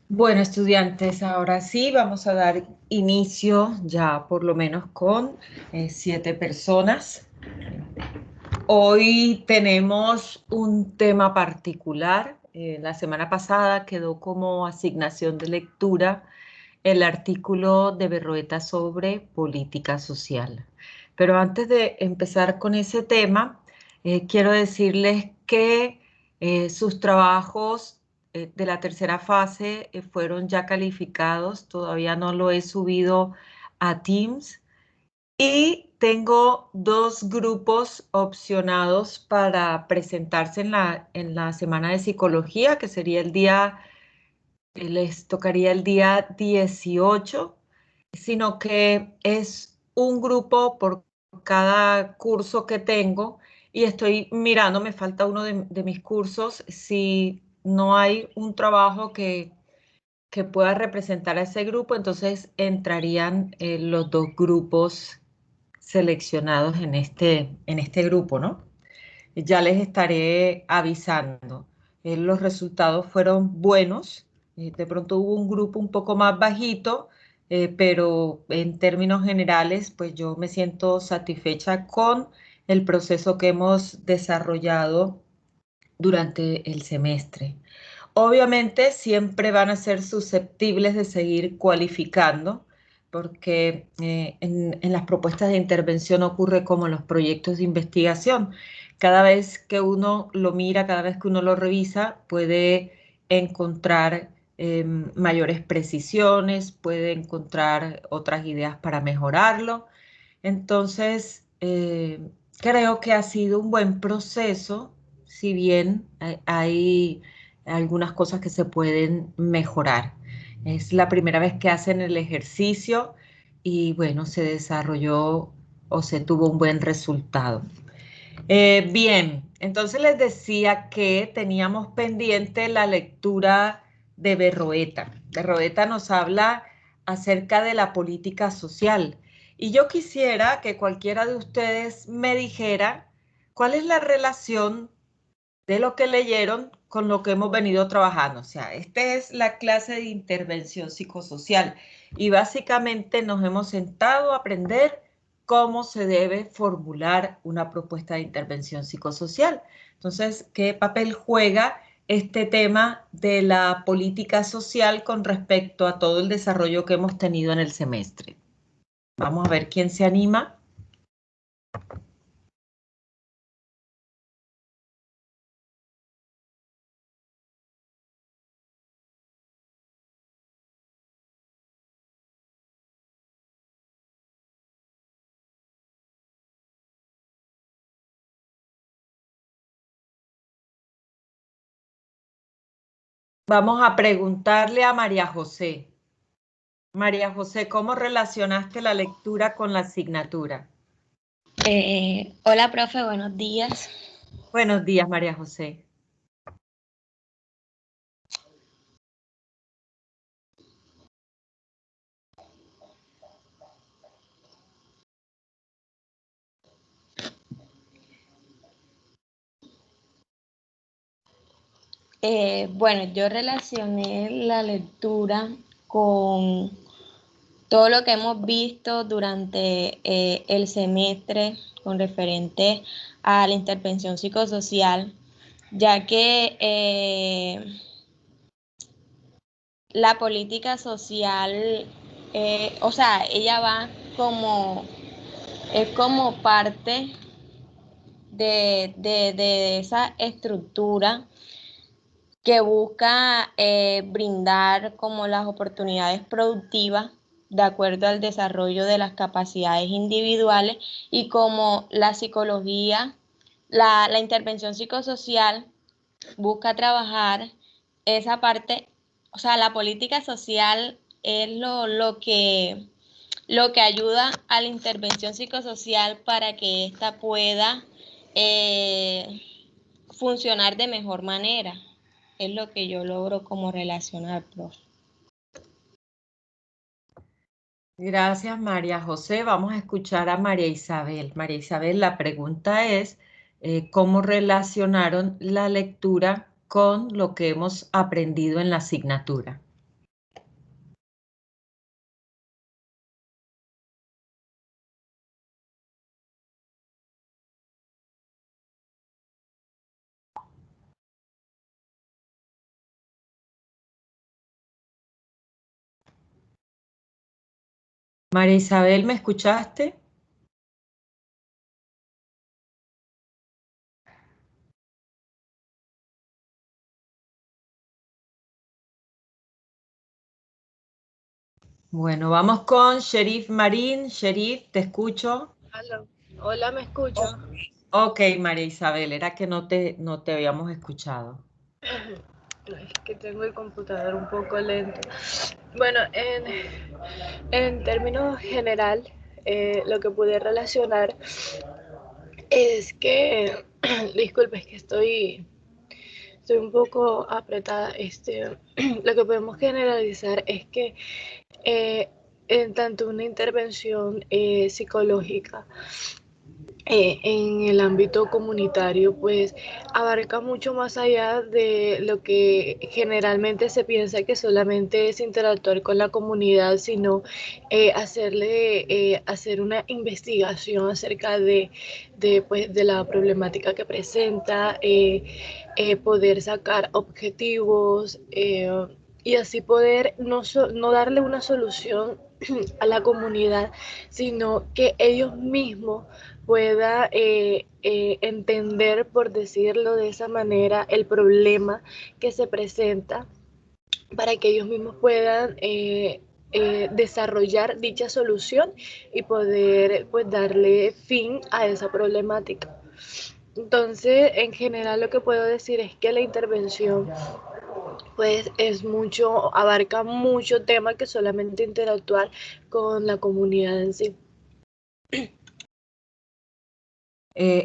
Bueno, estudiantes, ahora sí vamos a dar inicio ya por lo menos con 7 personas. Hoy tenemos un tema particular. La semana pasada quedó como asignación de lectura el artículo de Berroeta sobre política social. Pero antes de empezar con ese tema, quiero decirles que sus trabajos de la tercera fase fueron ya calificados. Todavía no lo he subido a Teams y tengo 2 grupos opcionados para presentarse en la semana de psicología, que sería les tocaría el día 18, sino que es un grupo por cada curso que tengo y estoy mirando, me falta uno de mis cursos, si no hay un trabajo que pueda representar a ese grupo, entonces entrarían los 2 grupos seleccionados en este grupo, ¿no? Ya les estaré avisando. Los resultados fueron buenos. De pronto hubo un grupo un poco más bajito, pero en términos generales, pues yo me siento satisfecha con el proceso que hemos desarrollado durante el semestre. Obviamente siempre van a ser susceptibles de seguir cualificando, porque en las propuestas de intervención ocurre como en los proyectos de investigación. Cada vez que uno lo mira, cada vez que uno lo revisa, puede encontrar mayores precisiones, puede encontrar otras ideas para mejorarlo. Entonces, creo que ha sido un buen proceso, si bien hay algunas cosas que se pueden mejorar. Es la primera vez que hacen el ejercicio y bueno, se desarrolló o se tuvo un buen resultado. Bien, entonces les decía que teníamos pendiente la lectura de Berroeta. Berroeta nos habla acerca de la política social y yo quisiera que cualquiera de ustedes me dijera cuál es la relación de lo que leyeron con lo que hemos venido trabajando. O sea, esta es la clase de intervención psicosocial y básicamente nos hemos sentado a aprender cómo se debe formular una propuesta de intervención psicosocial. Entonces, ¿qué papel juega este tema de la política social con respecto a todo el desarrollo que hemos tenido en el semestre? Vamos a ver quién se anima. Vamos a preguntarle a María José. María José, ¿cómo relacionaste la lectura con la asignatura? Hola, profe, buenos días. Buenos días, María José. Bueno, yo relacioné la lectura con todo lo que hemos visto durante el semestre con referente a la intervención psicosocial, ya que la política social, o sea, ella va como, es como parte de esa estructura que busca brindar como las oportunidades productivas de acuerdo al desarrollo de las capacidades individuales y como la psicología, la intervención psicosocial busca trabajar esa parte, o sea, la política social es lo que ayuda a la intervención psicosocial para que ésta pueda eh, funcionar de mejor manera. Es lo que yo logro como relacionar, profe. Gracias, María José. Vamos a escuchar a María Isabel. María Isabel, la pregunta es, ¿cómo relacionaron la lectura con lo que hemos aprendido en la asignatura? María Isabel, ¿me escuchaste? Bueno, vamos con Sherif Marín. Sherif, te escucho. Aló. Hola, ¿me escucho? Ok, María Isabel, era que no te habíamos escuchado. Es que tengo el computador un poco lento. Bueno, en términos general, lo que pude relacionar es que, disculpe, es que estoy un poco apretada. Lo que podemos generalizar es que eh, en tanto una intervención psicológica en el ámbito comunitario, pues abarca mucho más allá de lo que generalmente se piensa que solamente es interactuar con la comunidad, sino hacer una investigación acerca pues, de la problemática que presenta, poder sacar objetivos. Y así poder no darle una solución a la comunidad, sino que ellos mismos pueda entender, por decirlo de esa manera, el problema que se presenta para que ellos mismos puedan desarrollar dicha solución y poder pues darle fin a esa problemática. Entonces, en general lo que puedo decir es que la intervención pues abarca mucho tema que solamente interactuar con la comunidad en sí.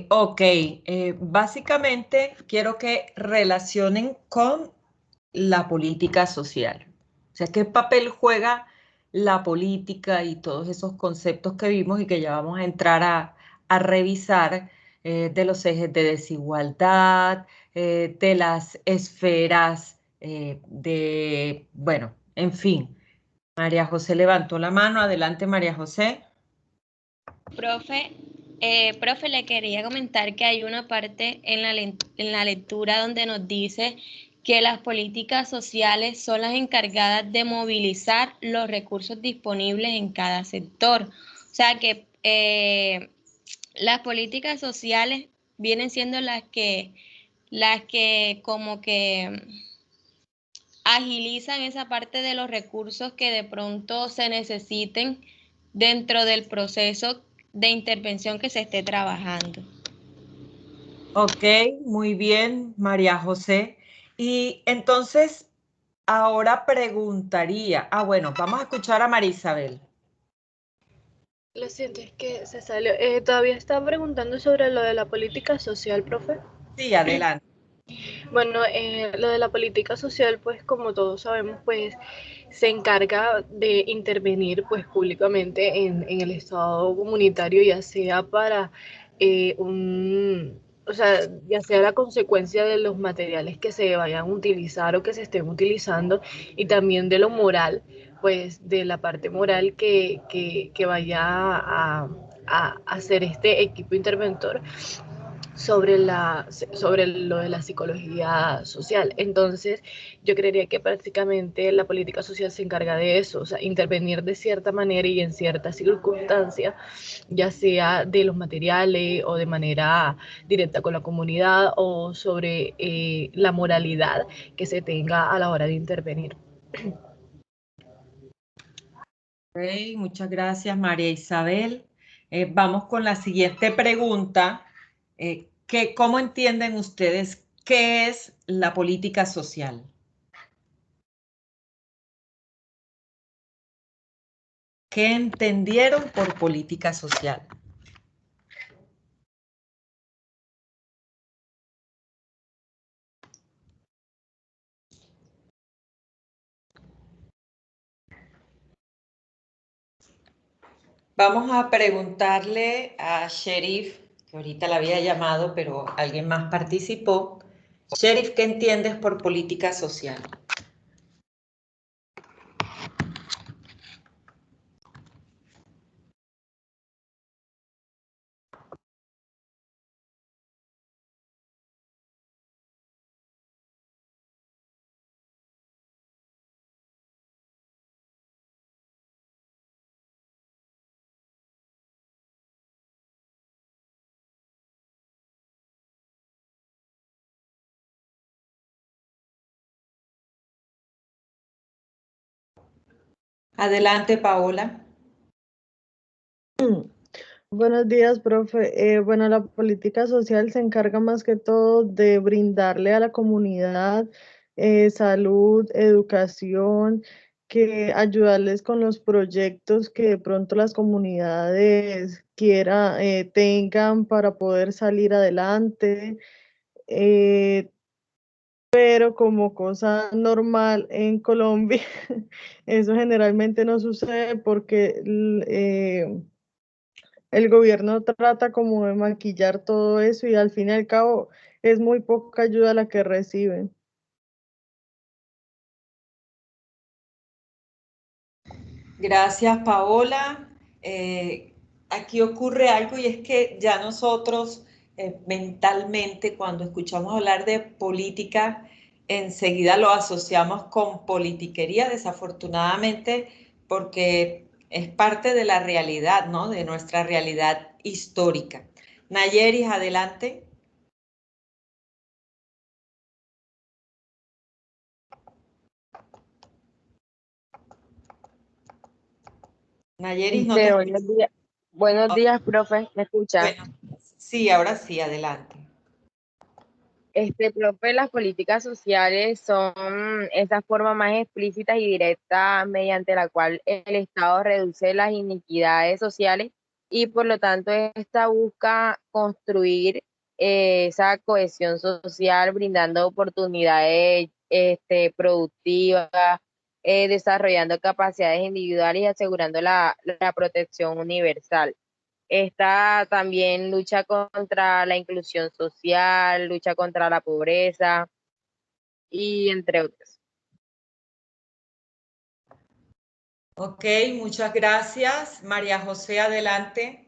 Ok, básicamente quiero que relacionen con la política social. O sea, ¿qué papel juega la política y todos esos conceptos que vimos y que ya vamos a entrar a revisar de los ejes de desigualdad, de las esferas bueno, en fin. María José levantó la mano. Adelante, María José. Profe, profe, le quería comentar que hay una parte en en la lectura donde nos dice que las políticas sociales son las encargadas de movilizar los recursos disponibles en cada sector. O sea que las políticas sociales vienen siendo las que como que agilizan esa parte de los recursos que de pronto se necesiten dentro del proceso de intervención que se esté trabajando. Ok, muy bien, María José. Y entonces, ahora preguntaría, bueno, vamos a escuchar a María Isabel. Lo siento, es que se salió. Todavía estaba preguntando sobre lo de la política social, profe. Sí, adelante. Bueno, lo de la política social, pues como todos sabemos, pues se encarga de intervenir pues públicamente en el Estado comunitario, ya sea para o sea, ya sea la consecuencia de los materiales que se vayan a utilizar o que se estén utilizando, y también de lo moral, pues de la parte moral que vaya a hacer este equipo interventor sobre lo de la psicología social. Entonces, yo creería que prácticamente la política social se encarga de eso, o sea, intervenir de cierta manera y en ciertas circunstancias, ya sea de los materiales o de manera directa con la comunidad o sobre la moralidad que se tenga a la hora de intervenir. Ok, muchas gracias, María Isabel. Vamos con la siguiente pregunta. ¿Cómo entienden ustedes qué es la política social? ¿Qué entendieron por política social? Vamos a preguntarle a Sherif, que ahorita la había llamado, pero alguien más participó. Sherif, ¿qué entiendes por política social? Adelante, Paola. Buenos días, profe. Bueno, la política social se encarga más que todo de brindarle a la comunidad salud, educación, que ayudarles con los proyectos que de pronto las comunidades tengan para poder salir adelante. Eh, pero como cosa normal en Colombia, eso generalmente no sucede porque el gobierno trata como de maquillar todo eso y al fin y al cabo es muy poca ayuda la que reciben. Gracias, Paola. Aquí ocurre algo y es que ya nosotros mentalmente cuando escuchamos hablar de política, enseguida lo asociamos con politiquería, desafortunadamente, porque es parte de la realidad, ¿no? De nuestra realidad histórica. Nayeris, adelante. Nayeris, no te escucho. Buenos días. Buenos días, profe, ¿me escucha? Bueno, sí, ahora sí, adelante. Profe, las políticas sociales son esa forma más explícita y directa mediante la cual el Estado reduce las inequidades sociales y por lo tanto esta busca construir esa cohesión social, brindando oportunidades productivas, desarrollando capacidades individuales y asegurando la protección universal. Esta también lucha contra la inclusión social, lucha contra la pobreza y entre otros. Ok, muchas gracias. María José, adelante.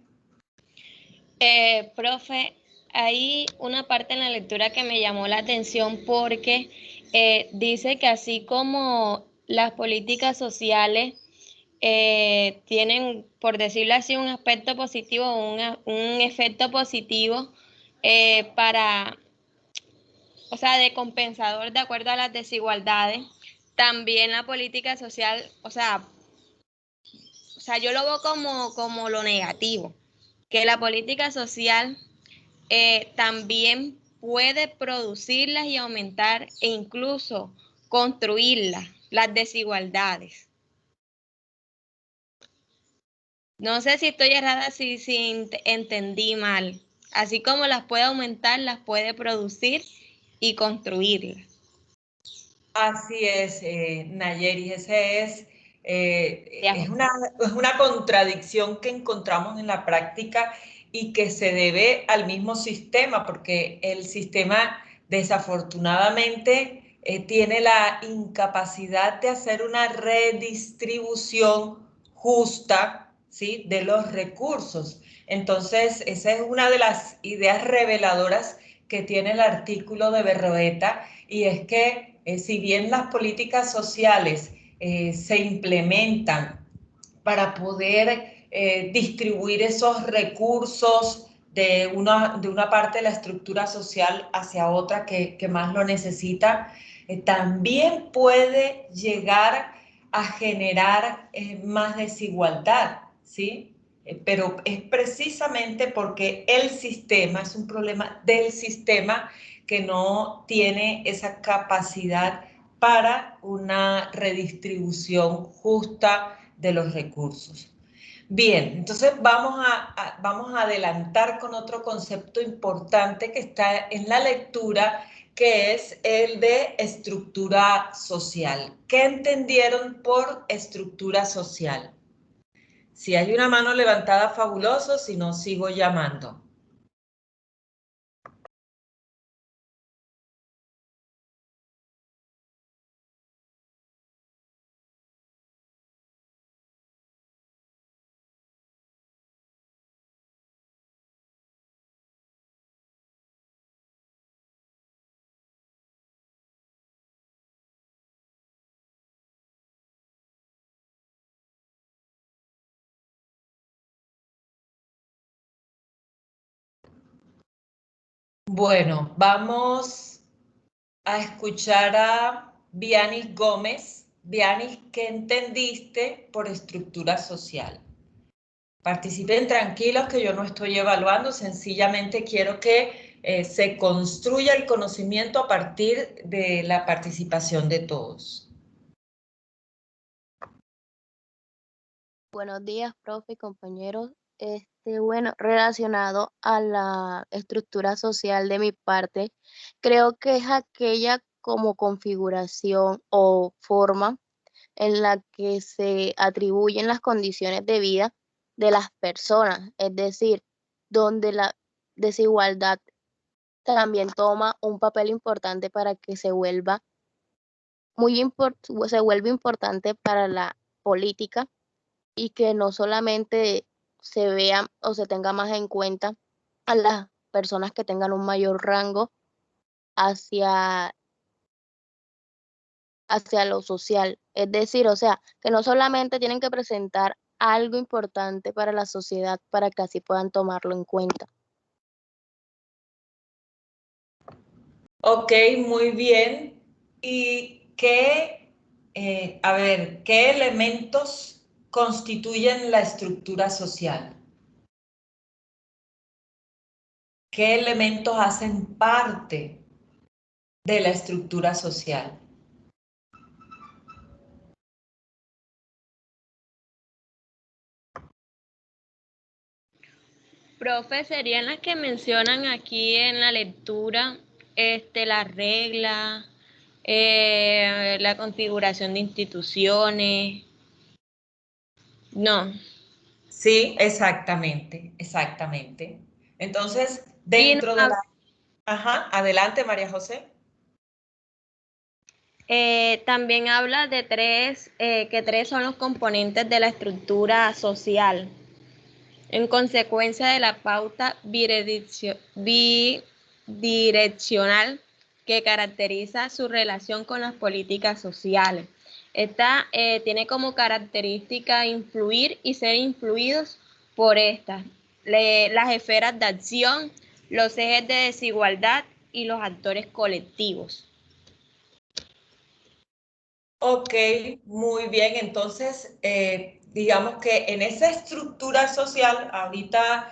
Profe, hay una parte en la lectura que me llamó la atención porque dice que así como las políticas sociales tienen, por decirlo así, un aspecto positivo, un efecto positivo para, o sea, de compensador de acuerdo a las desigualdades, también la política social, o sea, yo lo veo como lo negativo, que la política social también puede producirlas y aumentar e incluso construirlas, las desigualdades. No sé si estoy errada, si entendí mal. Así como las puede aumentar, las puede producir y construirlas. Así es, Nayeri, Ya. es una contradicción que encontramos en la práctica y que se debe al mismo sistema, porque el sistema desafortunadamente tiene la incapacidad de hacer una redistribución justa, ¿sí?, de los recursos. Entonces, esa es una de las ideas reveladoras que tiene el artículo de Berroeta, y es que si bien las políticas sociales se implementan para poder distribuir esos recursos de una parte de la estructura social hacia otra que más lo necesita, también puede llegar a generar más desigualdad, ¿sí? Pero es precisamente porque el sistema, es un problema del sistema que no tiene esa capacidad para una redistribución justa de los recursos. Bien, entonces vamos a adelantar con otro concepto importante que está en la lectura, que es el de estructura social. ¿Qué entendieron por estructura social? Si hay una mano levantada, fabuloso, si no, sigo llamando. Bueno, vamos a escuchar a Vianis Gómez. Vianis, ¿qué entendiste por estructura social? Participen tranquilos que yo no estoy evaluando, sencillamente quiero que se construya el conocimiento a partir de la participación de todos. Buenos días, profe y compañeros. Bueno, relacionado a la estructura social de mi parte, creo que es aquella como configuración o forma en la que se atribuyen las condiciones de vida de las personas, es decir, donde la desigualdad también toma un papel importante para que se vuelva se vuelve importante para la política y que no solamente se vea o se tenga más en cuenta a las personas que tengan un mayor rango hacia, hacia lo social. Es decir, o sea, que no solamente tienen que presentar algo importante para la sociedad para que así puedan tomarlo en cuenta. Ok, muy bien. ¿Y qué, qué elementos constituyen la estructura social? ¿Qué elementos hacen parte de la estructura social? Profe, serían las que mencionan aquí en la lectura, la regla, la configuración de instituciones. No. Sí, exactamente, exactamente. Entonces, Y dentro de la... Ajá, adelante, María José. también habla de que tres son los componentes de la estructura social. En consecuencia de la pauta bidireccional que caracteriza su relación con las políticas sociales. Esta tiene como característica influir y ser influidos por estas, las esferas de acción, los ejes de desigualdad y los actores colectivos. Ok, muy bien. Entonces, digamos que en esa estructura social, ahorita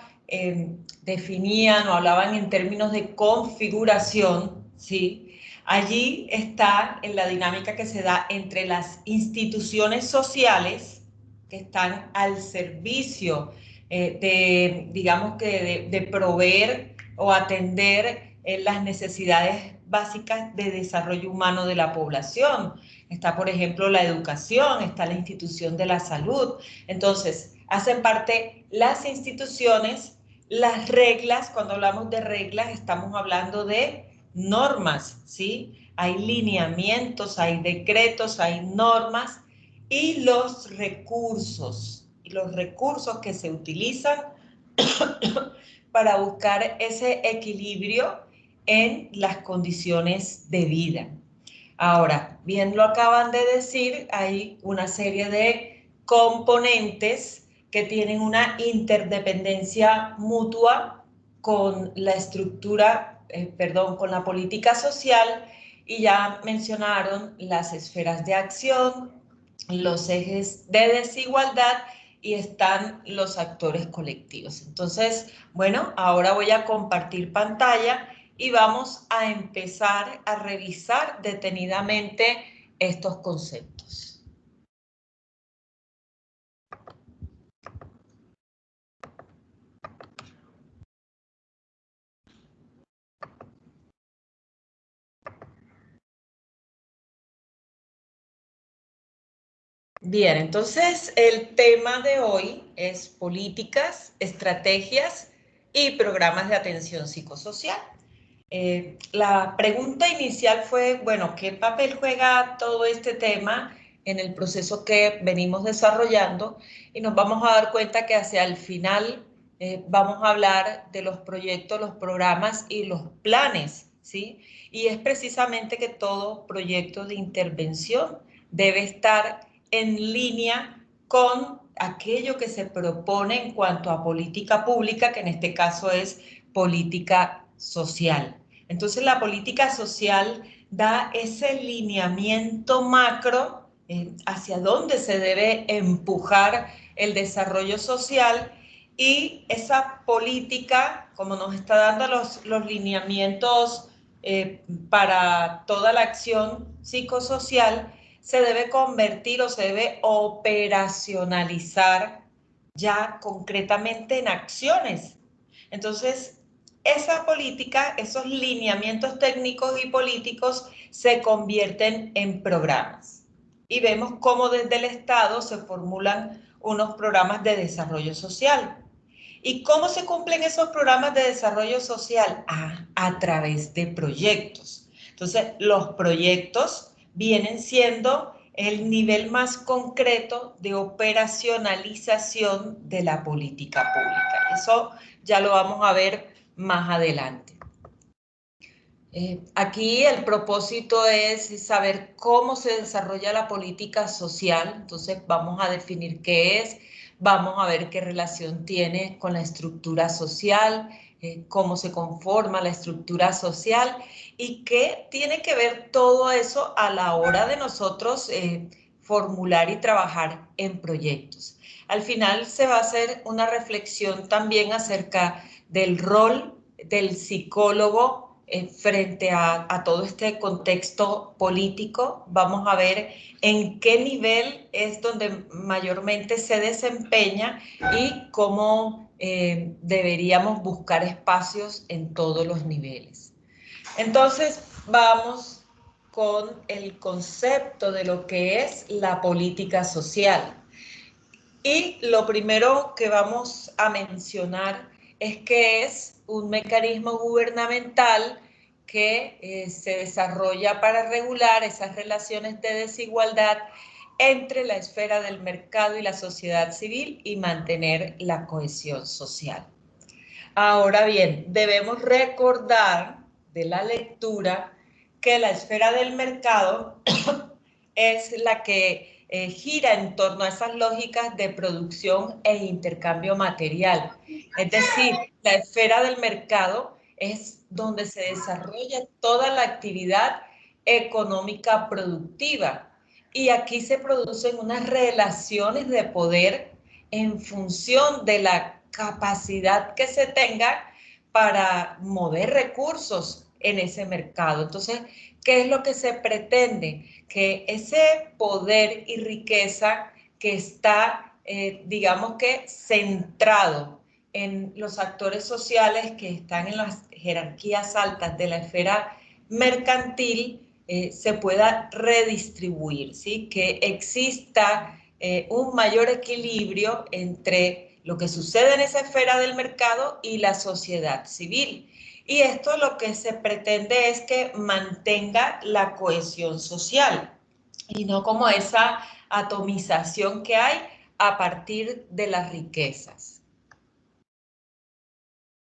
definían o hablaban en términos de configuración, ¿sí? Allí está en la dinámica que se da entre las instituciones sociales que están al servicio digamos que de proveer o atender las necesidades básicas de desarrollo humano de la población. Está, por ejemplo, la educación, está la institución de la salud. Entonces, hacen parte las instituciones, las reglas. Cuando hablamos de reglas, estamos hablando de normas, ¿sí? Hay lineamientos, hay decretos, hay normas y los recursos que se utilizan para buscar ese equilibrio en las condiciones de vida. Ahora, bien lo acaban de decir, hay una serie de componentes que tienen una interdependencia mutua con la estructura, con la política social, y ya mencionaron las esferas de acción, los ejes de desigualdad y están los actores colectivos. Entonces, bueno, ahora voy a compartir pantalla y vamos a empezar a revisar detenidamente estos conceptos. Bien, entonces el tema de hoy es políticas, estrategias y programas de atención psicosocial. La pregunta inicial fue, bueno, ¿qué papel juega todo este tema en el proceso que venimos desarrollando? Y nos vamos a dar cuenta que hacia el final vamos a hablar de los proyectos, los programas y los planes, ¿sí? Y es precisamente que todo proyecto de intervención debe estar en línea con aquello que se propone en cuanto a política pública, que en este caso es política social. Entonces la política social da ese lineamiento macro hacia dónde se debe empujar el desarrollo social, y esa política, como nos está dando los lineamientos para toda la acción psicosocial, se debe convertir o se debe operacionalizar ya concretamente en acciones. Entonces, esa política, esos lineamientos técnicos y políticos se convierten en programas. Y vemos cómo desde el Estado se formulan unos programas de desarrollo social. ¿Y cómo se cumplen esos programas de desarrollo social? A través de proyectos. Entonces, los proyectos vienen siendo el nivel más concreto de operacionalización de la política pública. Eso ya lo vamos a ver más adelante. Aquí el propósito es saber cómo se desarrolla la política social. Entonces vamos a definir qué es, vamos a ver qué relación tiene con la estructura social, cómo se conforma la estructura social y qué tiene que ver todo eso a la hora de nosotros formular y trabajar en proyectos. Al final se va a hacer una reflexión también acerca del rol del psicólogo frente a todo este contexto político. Vamos a ver en qué nivel es donde mayormente se desempeña y cómo deberíamos buscar espacios en todos los niveles. Entonces, vamos con el concepto de lo que es la política social. Y lo primero que vamos a mencionar es que es un mecanismo gubernamental que se desarrolla para regular esas relaciones de desigualdad entre la esfera del mercado y la sociedad civil y mantener la cohesión social. Ahora bien, debemos recordar de la lectura que la esfera del mercado es la que gira en torno a esas lógicas de producción e intercambio material. Es decir, la esfera del mercado es donde se desarrolla toda la actividad económica productiva. Y aquí se producen unas relaciones de poder en función de la capacidad que se tenga para mover recursos en ese mercado. Entonces, ¿qué es lo que se pretende? Que ese poder y riqueza que está, digamos que, centrado en los actores sociales que están en las jerarquías altas de la esfera mercantil, se pueda redistribuir, ¿sí? Que exista un mayor equilibrio entre lo que sucede en esa esfera del mercado y la sociedad civil. Y esto lo que se pretende es que mantenga la cohesión social y no como esa atomización que hay a partir de las riquezas.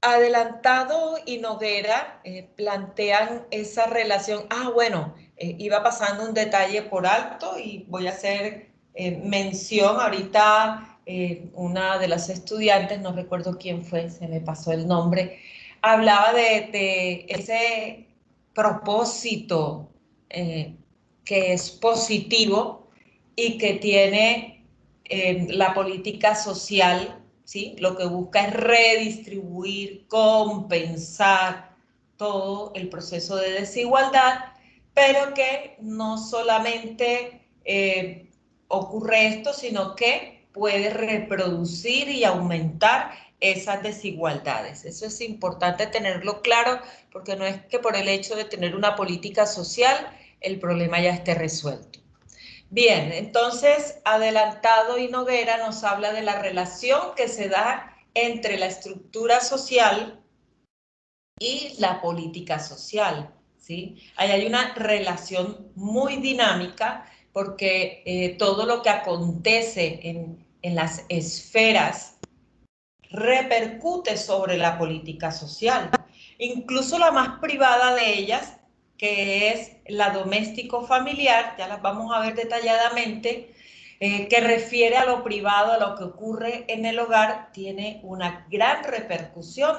Adelantado y Noguera plantean esa relación. Bueno, iba pasando un detalle por alto y voy a hacer mención ahorita. Una de las estudiantes, no recuerdo quién fue, se me pasó el nombre, hablaba de ese propósito que es positivo y que tiene la política social, ¿sí? Lo que busca es redistribuir, compensar todo el proceso de desigualdad, pero que no solamente ocurre esto, sino que puede reproducir y aumentar esas desigualdades. Eso es importante tenerlo claro, porque no es que por el hecho de tener una política social el problema ya esté resuelto. Bien, entonces Adelantado y Noguera nos habla de la relación que se da entre la estructura social y la política social, ¿sí? Ahí hay una relación muy dinámica porque todo lo que acontece en las esferas repercute sobre la política social. Incluso la más privada de ellas, que es la doméstico familiar, ya las vamos a ver detalladamente, que refiere a lo privado, a lo que ocurre en el hogar, tiene una gran repercusión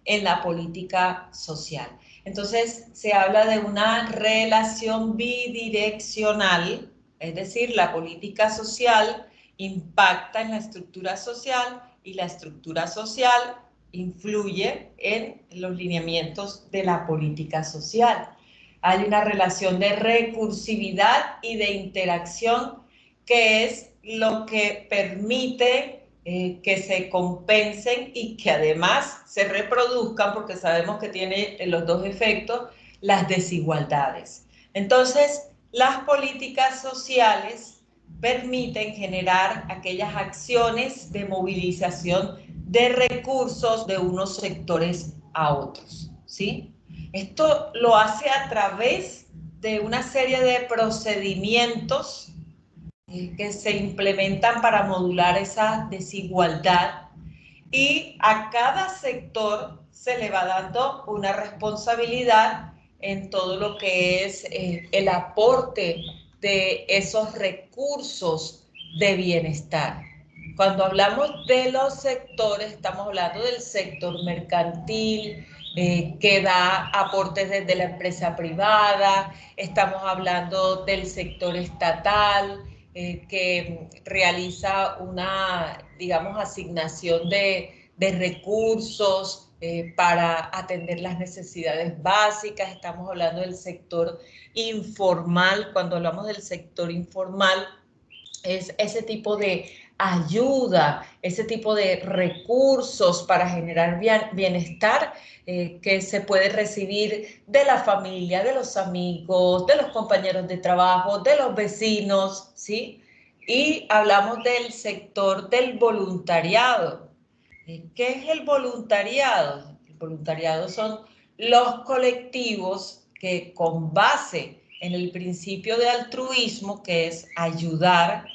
en la política social. Entonces, se habla de una relación bidireccional Es decir, la política social impacta en la estructura social y la estructura social influye en los lineamientos de la política social. Hay una relación de recursividad y de interacción que es lo que permite que se compensen y que además se reproduzcan, porque sabemos que tiene los dos efectos, las desigualdades. Entonces, las políticas sociales permiten generar aquellas acciones de movilización de recursos de unos sectores a otros, ¿sí? Esto lo hace a través de una serie de procedimientos que se implementan para modular esa desigualdad, y a cada sector se le va dando una responsabilidad en todo lo que es el aporte de esos recursos de bienestar. Cuando hablamos de los sectores, estamos hablando del sector mercantil, que da aportes desde la empresa privada, estamos hablando del sector estatal, que realiza una, digamos, asignación de recursos para atender las necesidades básicas. Estamos hablando del sector informal. Cuando hablamos del sector informal, es ese tipo de ayuda, ese tipo de recursos para generar bienestar que se puede recibir de la familia, de los amigos, de los compañeros de trabajo, de los vecinos, ¿sí? Y hablamos del sector del voluntariado. ¿Qué es el voluntariado? El voluntariado son los colectivos que, con base en el principio de altruismo, que es ayudar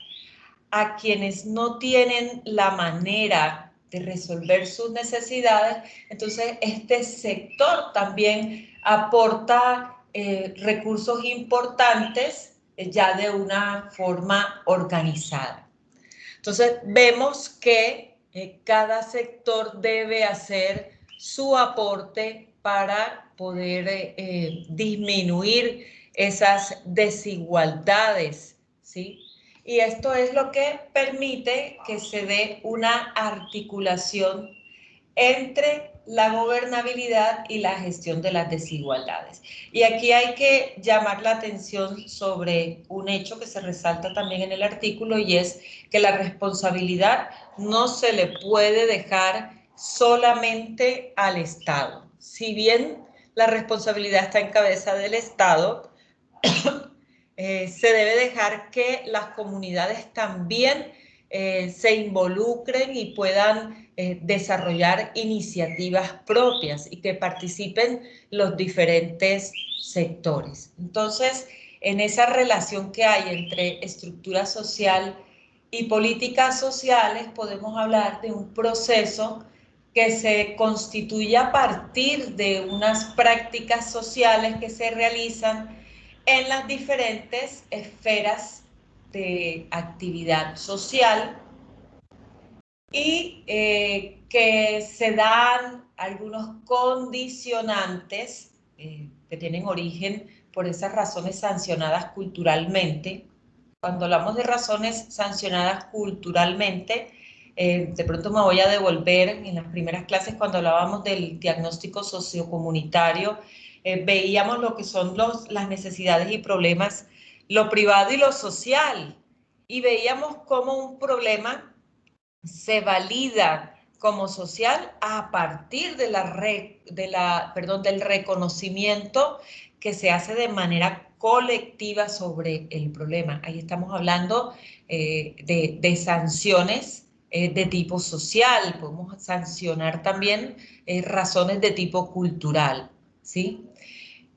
a quienes no tienen la manera de resolver sus necesidades, entonces este sector también aporta recursos importantes ya de una forma organizada. Entonces vemos que cada sector debe hacer su aporte para poder disminuir esas desigualdades, ¿sí? Y esto es lo que permite que se dé una articulación entre la gobernabilidad y la gestión de las desigualdades. Y aquí hay que llamar la atención sobre un hecho que se resalta también en el artículo, y es que la responsabilidad no se le puede dejar solamente al Estado. Si bien la responsabilidad está en cabeza del Estado, se debe dejar que las comunidades también se involucren y puedan desarrollar iniciativas propias y que participen los diferentes sectores. Entonces, en esa relación que hay entre estructura social y políticas sociales, podemos hablar de un proceso que se constituye a partir de unas prácticas sociales que se realizan en las diferentes esferas de actividad social, y que se dan algunos condicionantes que tienen origen por esas razones sancionadas culturalmente. Cuando hablamos de razones sancionadas culturalmente, de pronto me voy a devolver en las primeras clases cuando hablábamos del diagnóstico sociocomunitario. Veíamos lo que son las necesidades y problemas, lo privado y lo social, y veíamos cómo un problema se valida como social a partir del reconocimiento que se hace de manera colectiva sobre el problema. Ahí estamos hablando de sanciones de tipo social. Podemos sancionar también razones de tipo cultural, ¿sí?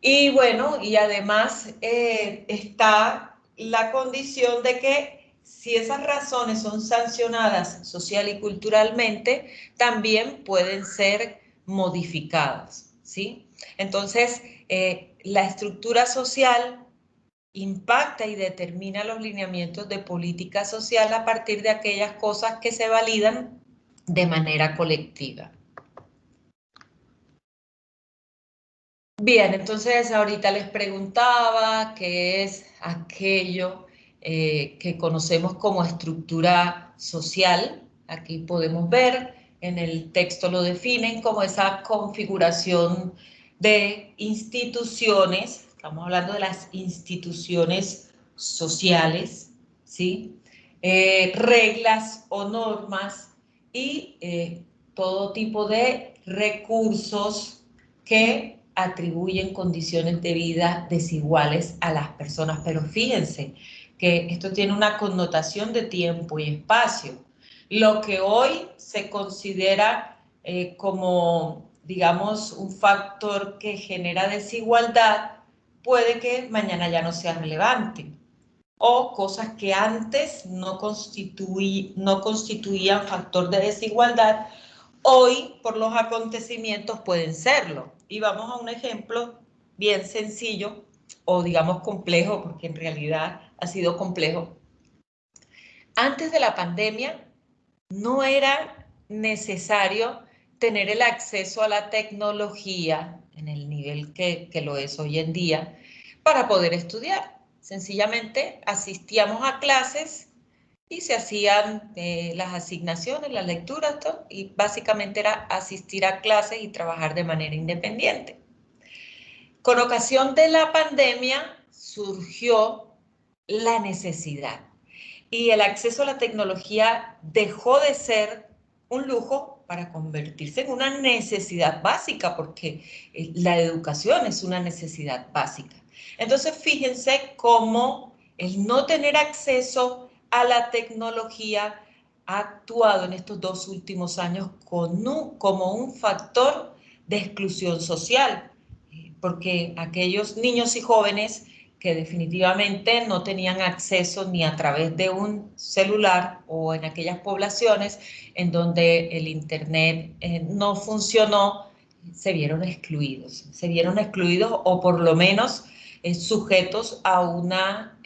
Y bueno, y además está la condición de que si esas razones son sancionadas social y culturalmente, también pueden ser modificadas, ¿sí? Entonces, la estructura social impacta y determina los lineamientos de política social a partir de aquellas cosas que se validan de manera colectiva. Bien, entonces ahorita les preguntaba qué es aquello que conocemos como estructura social. Aquí podemos ver, en el texto lo definen como esa configuración de instituciones, estamos hablando de las instituciones sociales, ¿sí? Reglas o normas y todo tipo de recursos que atribuyen condiciones de vida desiguales a las personas. Pero fíjense que esto tiene una connotación de tiempo y espacio. Lo que hoy se considera como, digamos, un factor que genera desigualdad, puede que mañana ya no sea relevante. O cosas que antes no constituían factor de desigualdad, hoy por los acontecimientos pueden serlo. Y vamos a un ejemplo bien sencillo, o digamos complejo, porque en realidad ha sido complejo. Antes de la pandemia no era necesario tener el acceso a la tecnología en el nivel que lo es hoy en día para poder estudiar. Sencillamente asistíamos a clases y se hacían las asignaciones, las lecturas, y básicamente era asistir a clases y trabajar de manera independiente. Con ocasión de la pandemia surgió la necesidad y el acceso a la tecnología dejó de ser un lujo para convertirse en una necesidad básica, porque la educación es una necesidad básica. Entonces, fíjense cómo el no tener acceso a la tecnología ha actuado en estos 2 últimos años como un factor de exclusión social, porque aquellos niños y jóvenes que definitivamente no tenían acceso ni a través de un celular, o en aquellas poblaciones en donde el internet no funcionó, se vieron excluidos o por lo menos sujetos a una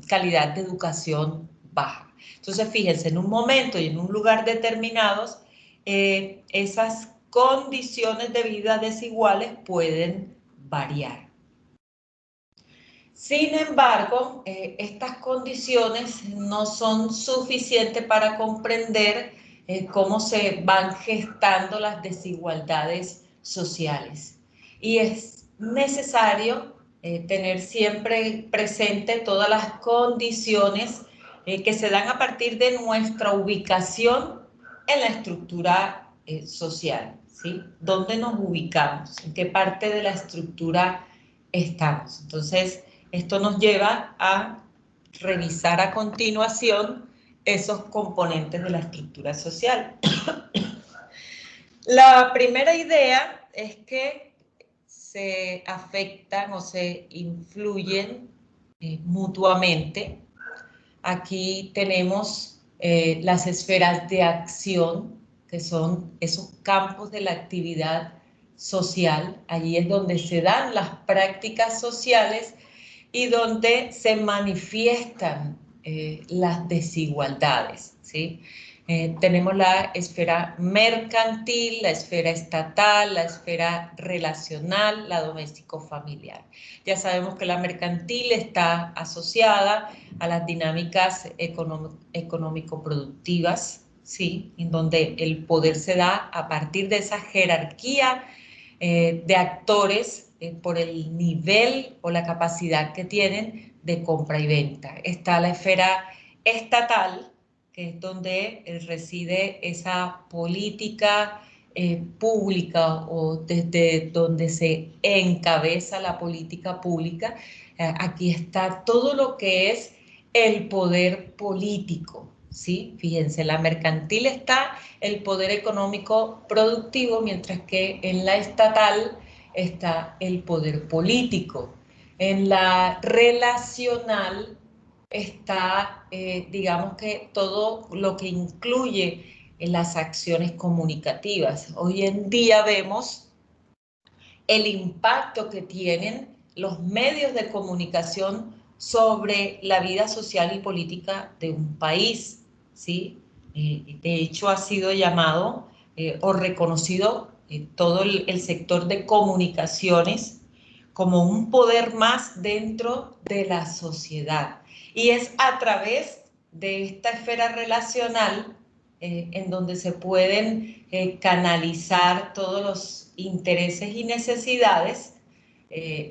calidad de educación baja. Entonces, fíjense, en un momento y en un lugar determinados, esas condiciones de vida desiguales pueden variar. Sin embargo, estas condiciones no son suficientes para comprender cómo se van gestando las desigualdades sociales. Y es necesario tener siempre presente todas las condiciones que se dan a partir de nuestra ubicación en la estructura social, ¿sí? ¿Dónde nos ubicamos? ¿En qué parte de la estructura estamos? Entonces, esto nos lleva a revisar a continuación esos componentes de la estructura social. La primera idea es que se afectan o se influyen mutuamente. Aquí tenemos las esferas de acción, que son esos campos de la actividad social. Allí es donde se dan las prácticas sociales y donde se manifiestan las desigualdades, ¿sí? Tenemos la esfera mercantil, la esfera estatal, la esfera relacional, la doméstico-familiar. Ya sabemos que la mercantil está asociada a las dinámicas económico-productivas, ¿sí? En donde el poder se da a partir de esa jerarquía de actores por el nivel o la capacidad que tienen de compra y venta. Está la esfera estatal, que es donde reside esa política pública, o desde donde se encabeza la política pública. Aquí está todo lo que es el poder político, ¿sí? Fíjense, en la mercantil está el poder económico productivo, mientras que en la estatal está el poder político. En la relacional está, digamos que todo lo que incluye en las acciones comunicativas. Hoy en día vemos el impacto que tienen los medios de comunicación sobre la vida social y política de un país, ¿sí? De hecho, ha sido llamado o reconocido todo el sector de comunicaciones como un poder más dentro de la sociedad. Y es a través de esta esfera relacional en donde se pueden canalizar todos los intereses y necesidades,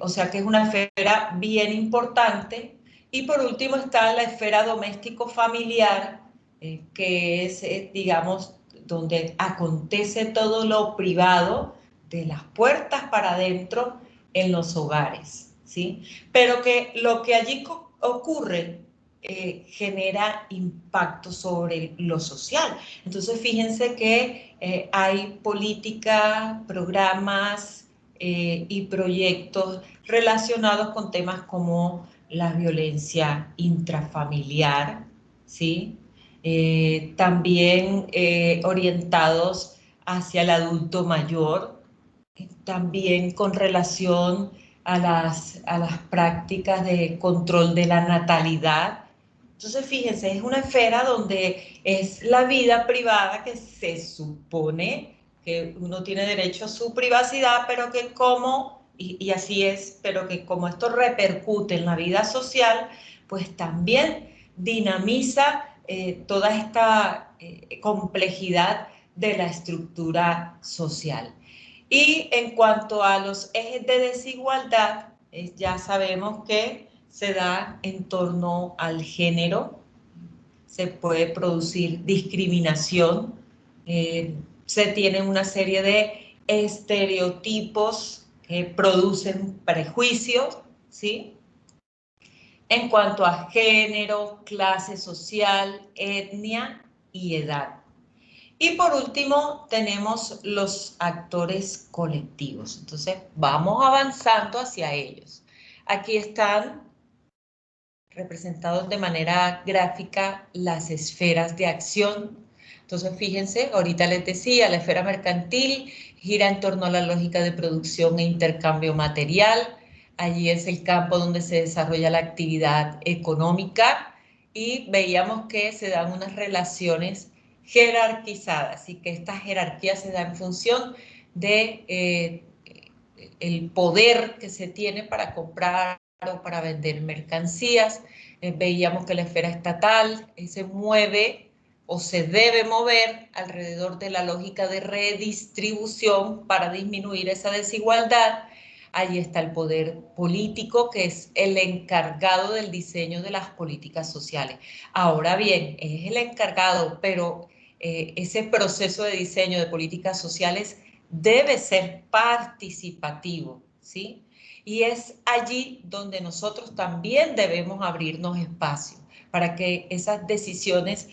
o sea que es una esfera bien importante. Y por último está la esfera doméstico-familiar, que es, digamos, donde acontece todo lo privado, de las puertas para adentro en los hogares, ¿sí? Pero que lo que allí ocurre genera impacto sobre lo social. Entonces, fíjense que hay política, programas y proyectos relacionados con temas como la violencia intrafamiliar, ¿sí? También orientados hacia el adulto mayor, también con relación a las prácticas de control de la natalidad. Entonces, fíjense, es una esfera donde es la vida privada que se supone que uno tiene derecho a su privacidad, pero que como, y así es, pero que como esto repercute en la vida social, pues también dinamiza toda esta complejidad de la estructura social. Y en cuanto a los ejes de desigualdad, ya sabemos que se da en torno al género, se puede producir discriminación, se tienen una serie de estereotipos que producen prejuicios, ¿sí? En cuanto a género, clase social, etnia y edad. Y por último, tenemos los actores colectivos. Entonces, vamos avanzando hacia ellos. Aquí están representados de manera gráfica las esferas de acción. Entonces, fíjense, ahorita les decía, la esfera mercantil gira en torno a la lógica de producción e intercambio material. Allí es el campo donde se desarrolla la actividad económica y veíamos que se dan unas relaciones jerarquizadas y que esta jerarquía se da en función de el poder que se tiene para comprar o para vender mercancías. Veíamos que la esfera estatal se mueve o se debe mover alrededor de la lógica de redistribución para disminuir esa desigualdad. Allí está el poder político, que es el encargado del diseño de las políticas sociales. Ahora bien, es el encargado, pero ese proceso de diseño de políticas sociales debe ser participativo, ¿sí? Y es allí donde nosotros también debemos abrirnos espacio para que esas decisiones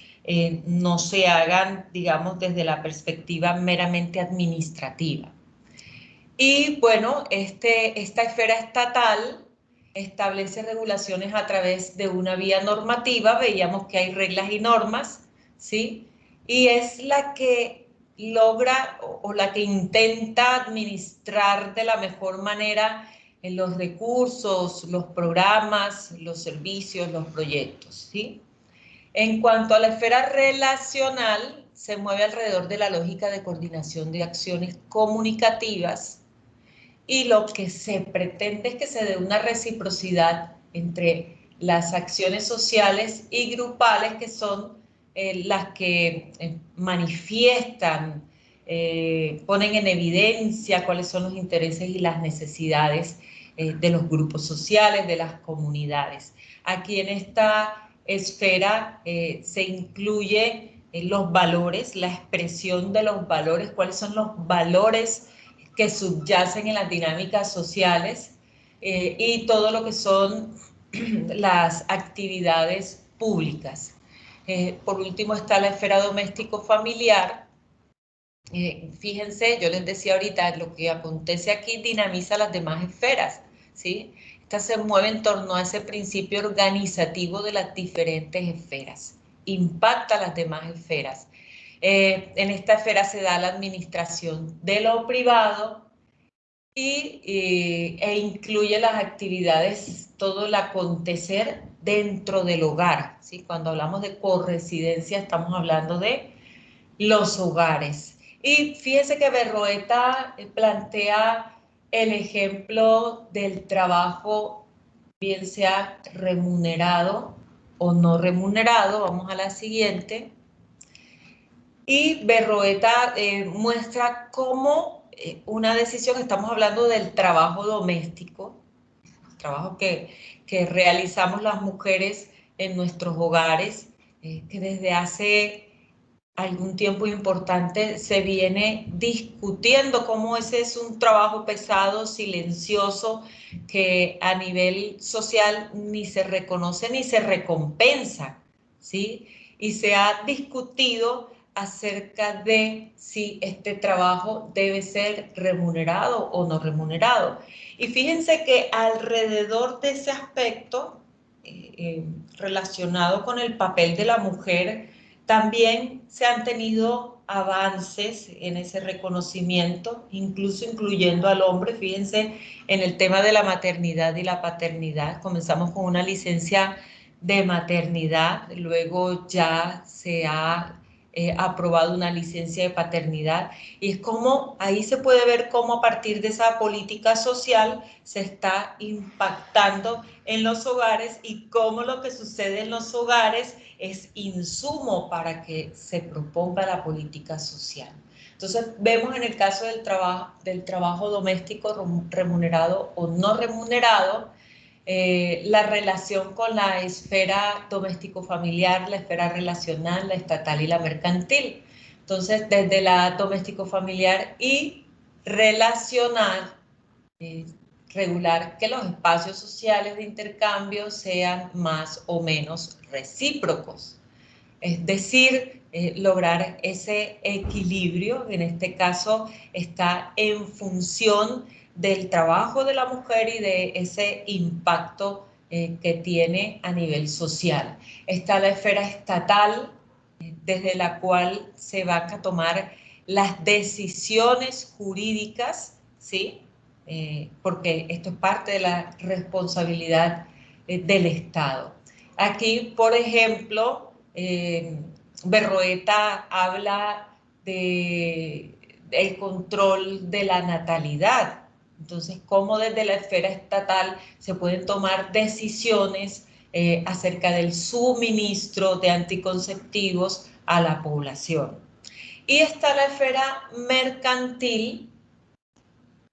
no se hagan, digamos, desde la perspectiva meramente administrativa. Y bueno, esta esfera estatal establece regulaciones a través de una vía normativa. Veíamos que hay reglas y normas, ¿sí? Y es la que logra o la que intenta administrar de la mejor manera los recursos, los programas, los servicios, los proyectos, ¿sí? En cuanto a la esfera relacional, se mueve alrededor de la lógica de coordinación de acciones comunicativas y lo que se pretende es que se dé una reciprocidad entre las acciones sociales y grupales que son las que manifiestan, ponen en evidencia cuáles son los intereses y las necesidades de los grupos sociales, de las comunidades. Aquí en esta esfera se incluye los valores, la expresión de los valores, cuáles son los valores que subyacen en las dinámicas sociales y todo lo que son las actividades públicas. Por último está la esfera doméstico-familiar. Fíjense, yo les decía ahorita, lo que acontece aquí dinamiza las demás esferas, ¿sí? Esta se mueve en torno a ese principio organizativo de las diferentes esferas, impacta las demás esferas. En esta esfera se da la administración de lo privado e incluye las actividades, todo el acontecer dentro del hogar, ¿sí? Cuando hablamos de corresidencia estamos hablando de los hogares. Y fíjense que Berroeta plantea el ejemplo del trabajo, bien sea remunerado o no remunerado. Vamos a la siguiente. Y Berroeta muestra cómo una decisión, estamos hablando del trabajo doméstico, el trabajo que realizamos las mujeres en nuestros hogares, que desde hace algún tiempo importante se viene discutiendo cómo ese es un trabajo pesado, silencioso, que a nivel social ni se reconoce ni se recompensa, ¿sí? Y se ha discutido acerca de si este trabajo debe ser remunerado o no remunerado. Y fíjense que alrededor de ese aspecto relacionado con el papel de la mujer, también se han tenido avances en ese reconocimiento, incluso incluyendo al hombre. Fíjense en el tema de la maternidad y la paternidad. Comenzamos con una licencia de maternidad, luego ya se ha aprobado una licencia de paternidad, y es como ahí se puede ver cómo a partir de esa política social se está impactando en los hogares y cómo lo que sucede en los hogares es insumo para que se proponga la política social. Entonces vemos en el caso del trabajo doméstico remunerado o no remunerado, la relación con la esfera doméstico-familiar, la esfera relacional, la estatal y la mercantil. Entonces, desde la doméstico-familiar y relacional, regular que los espacios sociales de intercambio sean más o menos recíprocos. Es decir, lograr ese equilibrio, en este caso está en función del trabajo de la mujer y de ese impacto que tiene a nivel social. Está la esfera estatal, desde la cual se van a tomar las decisiones jurídicas, ¿sí? Porque esto es parte de la responsabilidad del Estado. Aquí, por ejemplo, Berroeta habla del control de la natalidad. Entonces, cómo desde la esfera estatal se pueden tomar decisiones acerca del suministro de anticonceptivos a la población. Y está la esfera mercantil,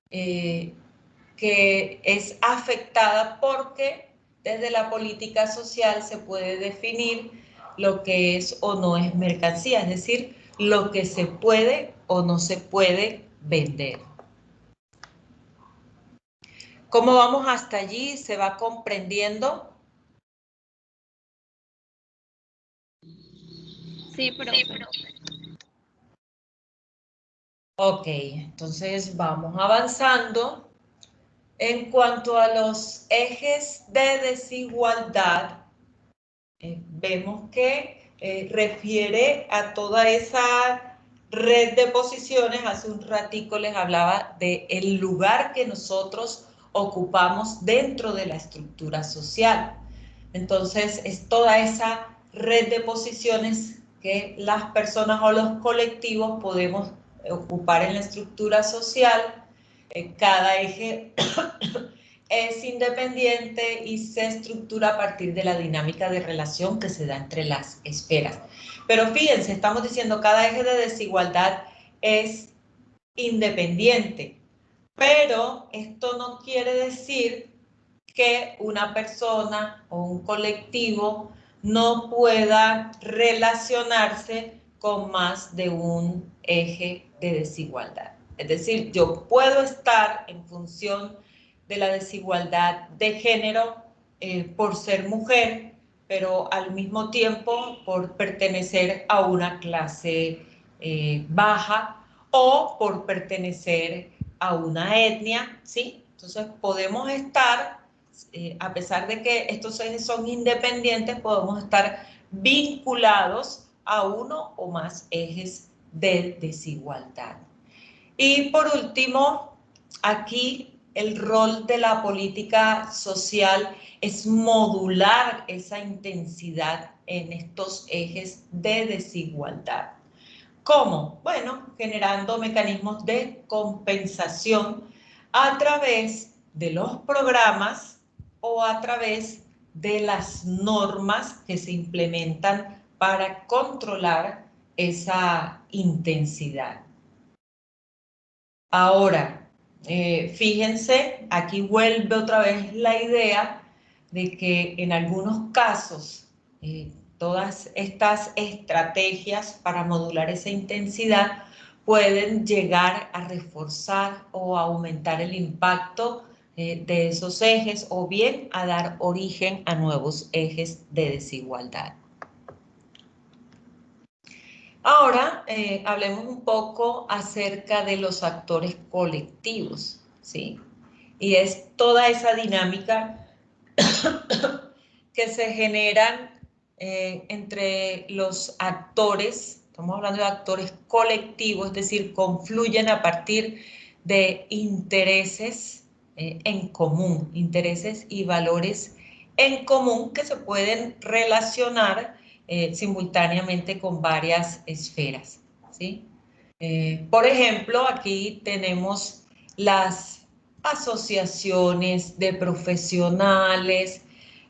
que es afectada porque desde la política social se puede definir lo que es o no es mercancía, es decir, lo que se puede o no se puede vender. ¿Cómo vamos hasta allí? ¿Se va comprendiendo? Sí, profe. Ok, entonces vamos avanzando. En cuanto a los ejes de desigualdad, vemos que refiere a toda esa red de posiciones. Hace un ratico les hablaba del lugar que nosotros ocupamos dentro de la estructura social. Entonces, es toda esa red de posiciones que las personas o los colectivos podemos ocupar en la estructura social. Cada eje es independiente y se estructura a partir de la dinámica de relación que se da entre las esferas. Pero fíjense, estamos diciendo cada eje de desigualdad es independiente, pero esto no quiere decir que una persona o un colectivo no pueda relacionarse con más de un eje de desigualdad. Es decir, yo puedo estar en función de la desigualdad de género por ser mujer, pero al mismo tiempo por pertenecer a una clase baja o por pertenecer a una etnia, ¿sí? Entonces podemos estar, a pesar de que estos ejes son independientes, podemos estar vinculados a uno o más ejes de desigualdad. Y por último, aquí el rol de la política social es modular esa intensidad en estos ejes de desigualdad. ¿Cómo? Bueno, generando mecanismos de compensación a través de los programas o a través de las normas que se implementan para controlar esa intensidad. Ahora, fíjense, aquí vuelve otra vez la idea de que en algunos casos todas estas estrategias para modular esa intensidad pueden llegar a reforzar o a aumentar el impacto de esos ejes o bien a dar origen a nuevos ejes de desigualdad. Ahora hablemos un poco acerca de los actores colectivos, ¿sí? Y es toda esa dinámica que se generan entre los actores, estamos hablando de actores colectivos, es decir, confluyen a partir de intereses en común, intereses y valores en común que se pueden relacionar simultáneamente con varias esferas, ¿sí? Por ejemplo, aquí tenemos las asociaciones de profesionales,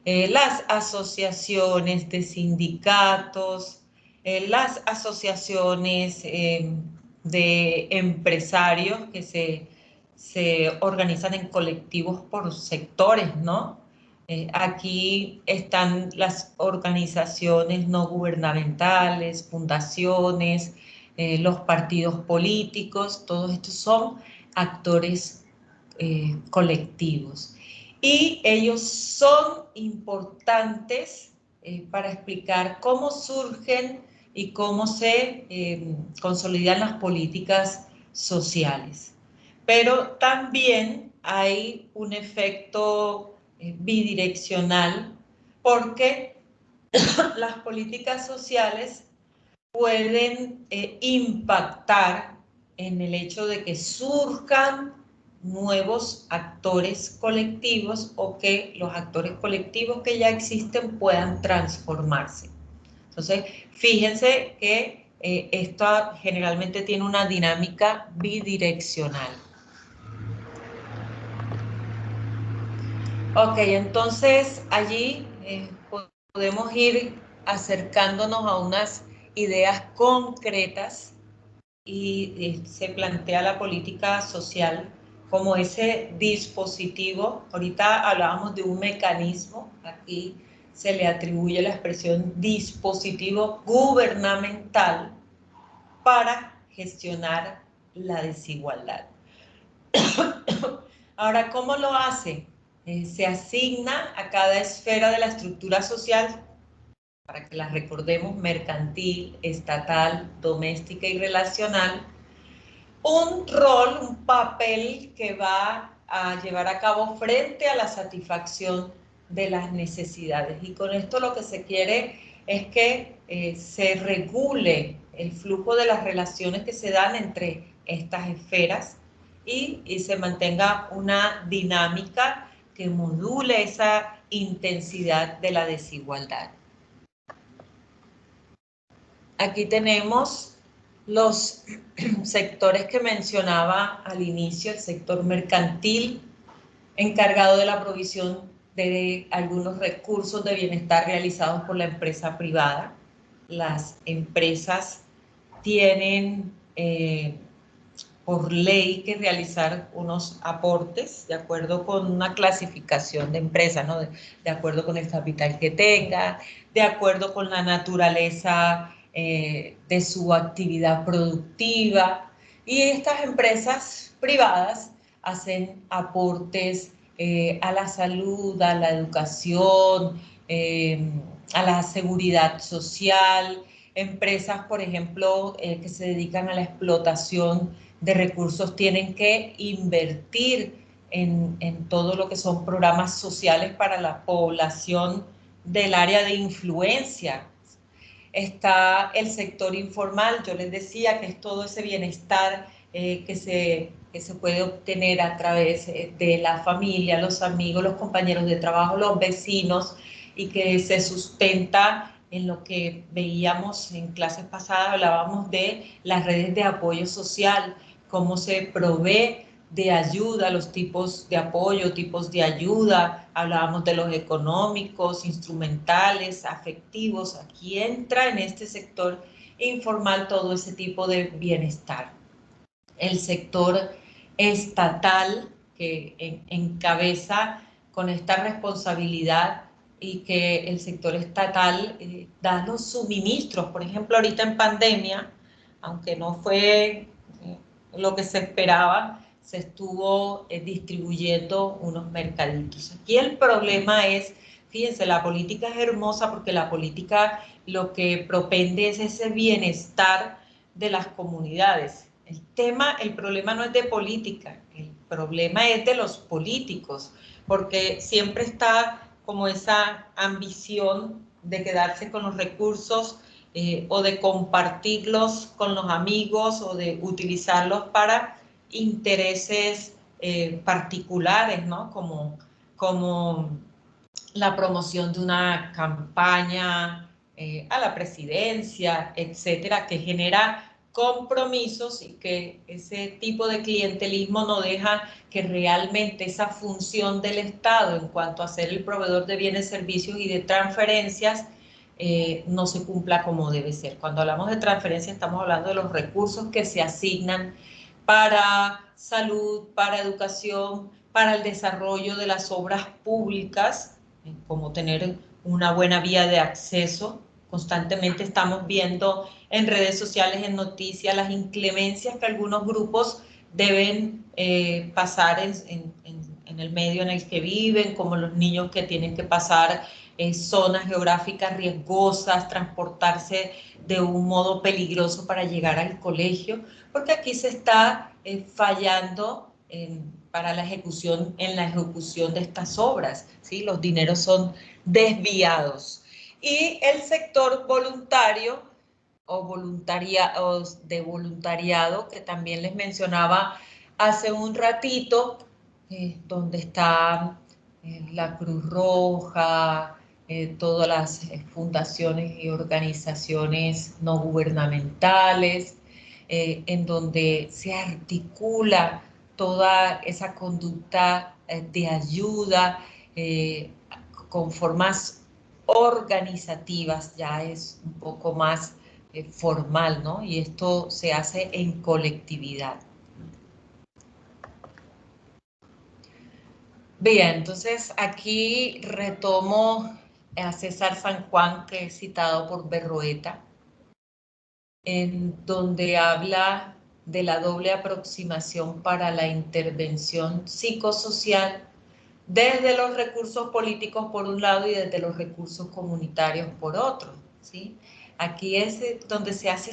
las asociaciones de sindicatos, las asociaciones de empresarios que se organizan en colectivos por sectores, ¿no? Aquí están las organizaciones no gubernamentales, fundaciones, los partidos políticos, todos estos son actores colectivos. Y ellos son importantes para explicar cómo surgen y cómo se consolidan las políticas sociales. Pero también hay un efecto bidireccional porque las políticas sociales pueden impactar en el hecho de que surjan nuevos actores colectivos o que los actores colectivos que ya existen puedan transformarse. Entonces, fíjense que esto generalmente tiene una dinámica bidireccional. Ok, entonces allí podemos ir acercándonos a unas ideas concretas y se plantea la política social como ese dispositivo. Ahorita hablábamos de un mecanismo, aquí se le atribuye la expresión dispositivo gubernamental para gestionar la desigualdad. Ahora, ¿cómo lo hace? Se asigna a cada esfera de la estructura social, para que las recordemos, mercantil, estatal, doméstica y relacional, un rol, un papel que va a llevar a cabo frente a la satisfacción de las necesidades. Y con esto lo que se quiere es que se regule el flujo de las relaciones que se dan entre estas esferas y se mantenga una dinámica que module esa intensidad de la desigualdad. Aquí tenemos los sectores que mencionaba al inicio, el sector mercantil, encargado de la provisión de algunos recursos de bienestar realizados por la empresa privada. Las empresas tienen por ley que realizar unos aportes de acuerdo con una clasificación de empresa, ¿no? De acuerdo con el capital que tenga, de acuerdo con la naturaleza de su actividad productiva. Y estas empresas privadas hacen aportes a la salud, a la educación, a la seguridad social. Empresas, por ejemplo, que se dedican a la explotación de recursos tienen que invertir en todo lo que son programas sociales para la población del área de influencia. Está el sector informal, yo les decía que es todo ese bienestar que se puede obtener a través de la familia, los amigos, los compañeros de trabajo, los vecinos, y que se sustenta en lo que veíamos en clases pasadas, hablábamos de las redes de apoyo social, cómo se provee de ayuda, los tipos de apoyo, tipos de ayuda, hablábamos de los económicos, instrumentales, afectivos, aquí entra en este sector informal todo ese tipo de bienestar. El sector estatal que encabeza con esta responsabilidad y que el sector estatal da los suministros, por ejemplo, ahorita en pandemia, aunque no fue lo que se esperaba, se estuvo distribuyendo unos mercaditos. Aquí el problema es, fíjense, la política es hermosa porque la política lo que propende es ese bienestar de las comunidades. El problema no es de política, el problema es de los políticos, porque siempre está como esa ambición de quedarse con los recursos o de compartirlos con los amigos o de utilizarlos para intereses particulares, ¿no? Como la promoción de una campaña a la presidencia, etcétera, que genera compromisos y que ese tipo de clientelismo no deja que realmente esa función del Estado en cuanto a ser el proveedor de bienes, servicios y de transferencias no se cumpla como debe ser. Cuando hablamos de transferencia estamos hablando de los recursos que se asignan para salud, para educación, para el desarrollo de las obras públicas, como tener una buena vía de acceso. Constantemente estamos viendo en redes sociales, en noticias, las inclemencias que algunos grupos deben pasar en el medio en el que viven, como los niños que tienen que pasar zonas geográficas riesgosas, transportarse de un modo peligroso para llegar al colegio, porque aquí se está fallando para la ejecución de estas obras, ¿sí? Los dineros son desviados. Y el sector voluntario o de voluntariado, que también les mencionaba hace un ratito, donde está la Cruz Roja, todas las fundaciones y organizaciones no gubernamentales, en donde se articula toda esa conducta de ayuda con formas organizativas, ya es un poco más formal, ¿no? Y esto se hace en colectividad. Bien, entonces aquí retomo a César San Juan, que es citado por Berroeta, en donde habla de la doble aproximación para la intervención psicosocial desde los recursos políticos por un lado y desde los recursos comunitarios por otro, ¿sí? Aquí es donde se hace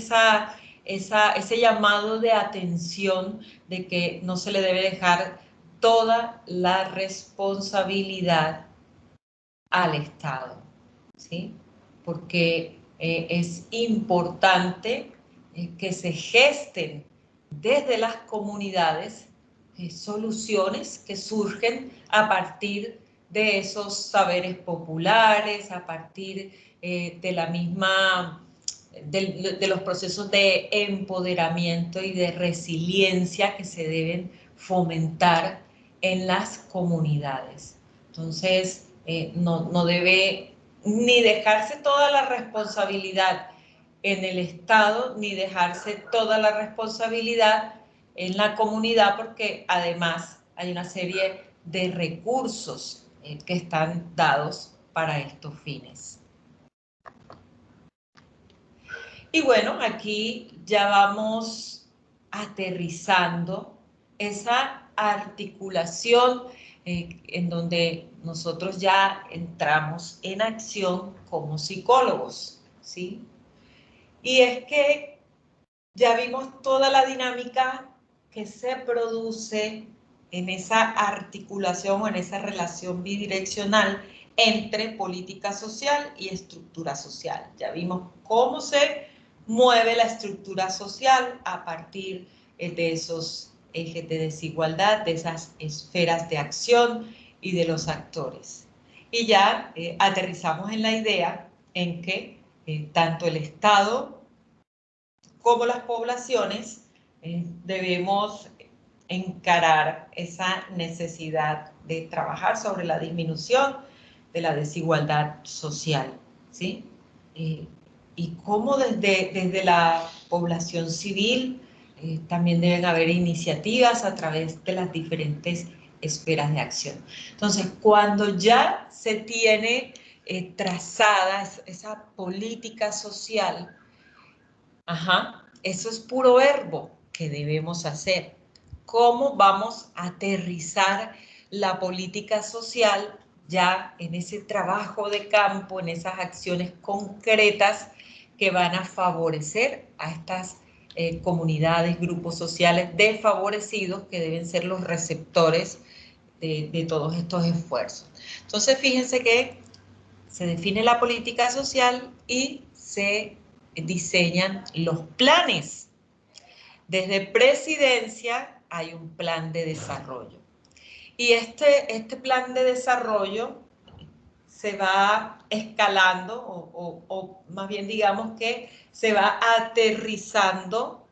ese llamado de atención de que no se le debe dejar toda la responsabilidad al Estado, ¿sí? Porque es importante que se gesten desde las comunidades soluciones que surgen a partir de esos saberes populares, a partir de la misma, de los procesos de empoderamiento y de resiliencia que se deben fomentar en las comunidades. Entonces, no debe ni dejarse toda la responsabilidad en el Estado, ni dejarse toda la responsabilidad en la comunidad, porque además hay una serie de recursos que están dados para estos fines. Y bueno, aquí ya vamos aterrizando esa articulación en donde nosotros ya entramos en acción como psicólogos, ¿sí? Y es que ya vimos toda la dinámica que se produce en esa articulación o en esa relación bidireccional entre política social y estructura social. Ya vimos cómo se mueve la estructura social a partir de esos ejes de desigualdad, de esas esferas de acción y de los actores. Y ya aterrizamos en la idea en que tanto el Estado como las poblaciones debemos encarar esa necesidad de trabajar sobre la disminución de la desigualdad social, ¿sí? Y cómo desde la población civil también deben haber iniciativas a través de las diferentes esferas de acción. Entonces, cuando ya se tiene trazada esa política social, eso es puro verbo que debemos hacer. ¿Cómo vamos a aterrizar la política social ya en ese trabajo de campo, en esas acciones concretas que van a favorecer a estas comunidades, grupos sociales desfavorecidos que deben ser los receptores de todos estos esfuerzos? Entonces, fíjense que se define la política social y se diseñan los planes. Desde presidencia hay un plan de desarrollo. Y este plan de desarrollo se va escalando, o más bien digamos que se va aterrizando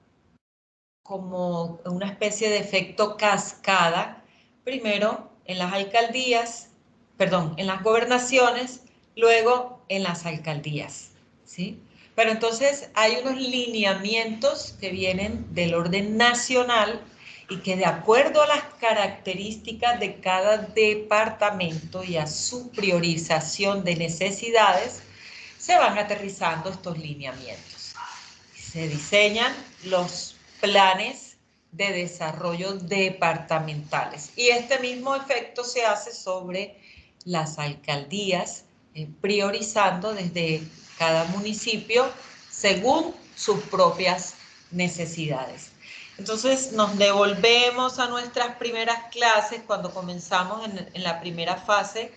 como una especie de efecto cascada, primero en las alcaldías, perdón, en las gobernaciones, luego en las alcaldías, ¿sí? Pero entonces hay unos lineamientos que vienen del orden nacional y que de acuerdo a las características de cada departamento y a su priorización de necesidades, se van aterrizando estos lineamientos. Se diseñan los planes de desarrollo departamentales. Y este mismo efecto se hace sobre las alcaldías, priorizando desde cada municipio según sus propias necesidades. Entonces nos devolvemos a nuestras primeras clases cuando comenzamos en la primera fase,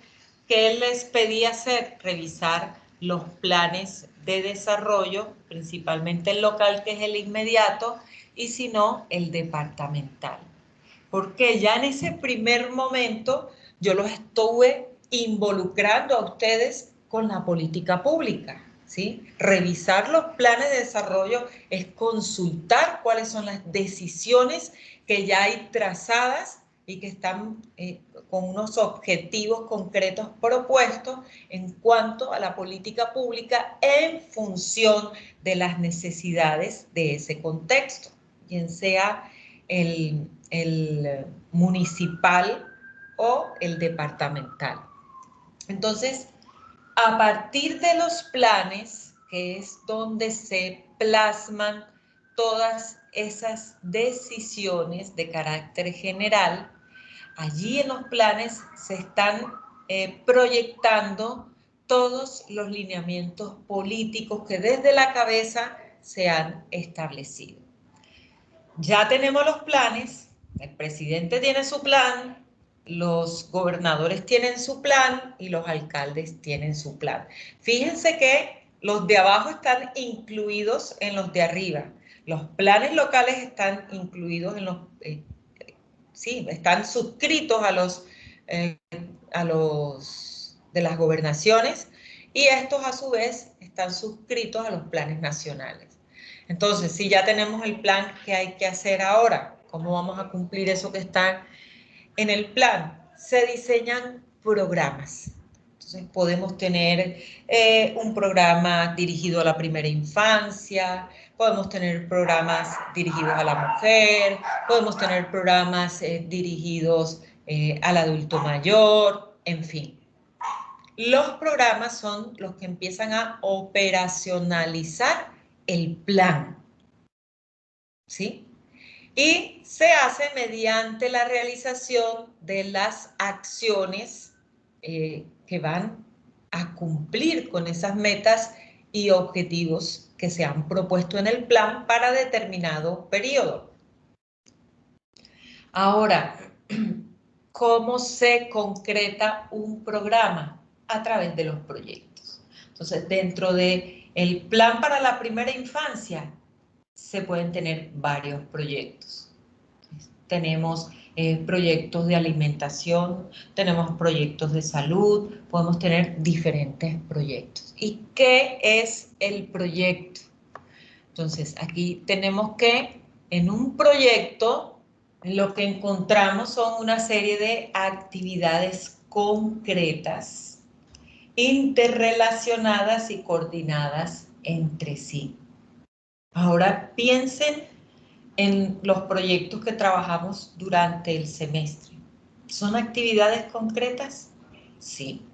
que les pedí hacer, revisar los planes de desarrollo, principalmente el local, que es el inmediato, y si no, el departamental. Porque ya en ese primer momento yo los estuve involucrando a ustedes con la política pública, ¿sí? Revisar los planes de desarrollo es consultar cuáles son las decisiones que ya hay trazadas y que están con unos objetivos concretos propuestos en cuanto a la política pública en función de las necesidades de ese contexto, bien sea el municipal o el departamental. Entonces, a partir de los planes, que es donde se plasman todas esas decisiones de carácter general, allí en los planes se están proyectando todos los lineamientos políticos que desde la cabeza se han establecido. Ya tenemos los planes, el presidente tiene su plan, los gobernadores tienen su plan y los alcaldes tienen su plan. Fíjense que los de abajo están incluidos en los de arriba. Los planes locales están incluidos en los, sí, están suscritos a los de las gobernaciones y estos a su vez están suscritos a los planes nacionales. Entonces, si ya tenemos el plan, ¿qué hay que hacer ahora? ¿Cómo vamos a cumplir eso que está en el plan? Se diseñan programas. Entonces, podemos tener un programa dirigido a la primera infancia, podemos tener programas dirigidos a la mujer, podemos tener programas dirigidos al adulto mayor, en fin. Los programas son los que empiezan a operacionalizar el plan, ¿sí? Y se hace mediante la realización de las acciones que van a cumplir con esas metas y objetivos que se han propuesto en el plan para determinado periodo. Ahora, ¿cómo se concreta un programa? A través de los proyectos. Entonces, dentro del plan para la primera infancia, se pueden tener varios proyectos. Tenemos proyectos de alimentación, tenemos proyectos de salud, podemos tener diferentes proyectos. ¿Y qué es el proyecto? Entonces, aquí tenemos que en un proyecto lo que encontramos son una serie de actividades concretas, interrelacionadas y coordinadas entre sí. Ahora piensen en los proyectos que trabajamos durante el semestre. ¿Son actividades concretas? Sí.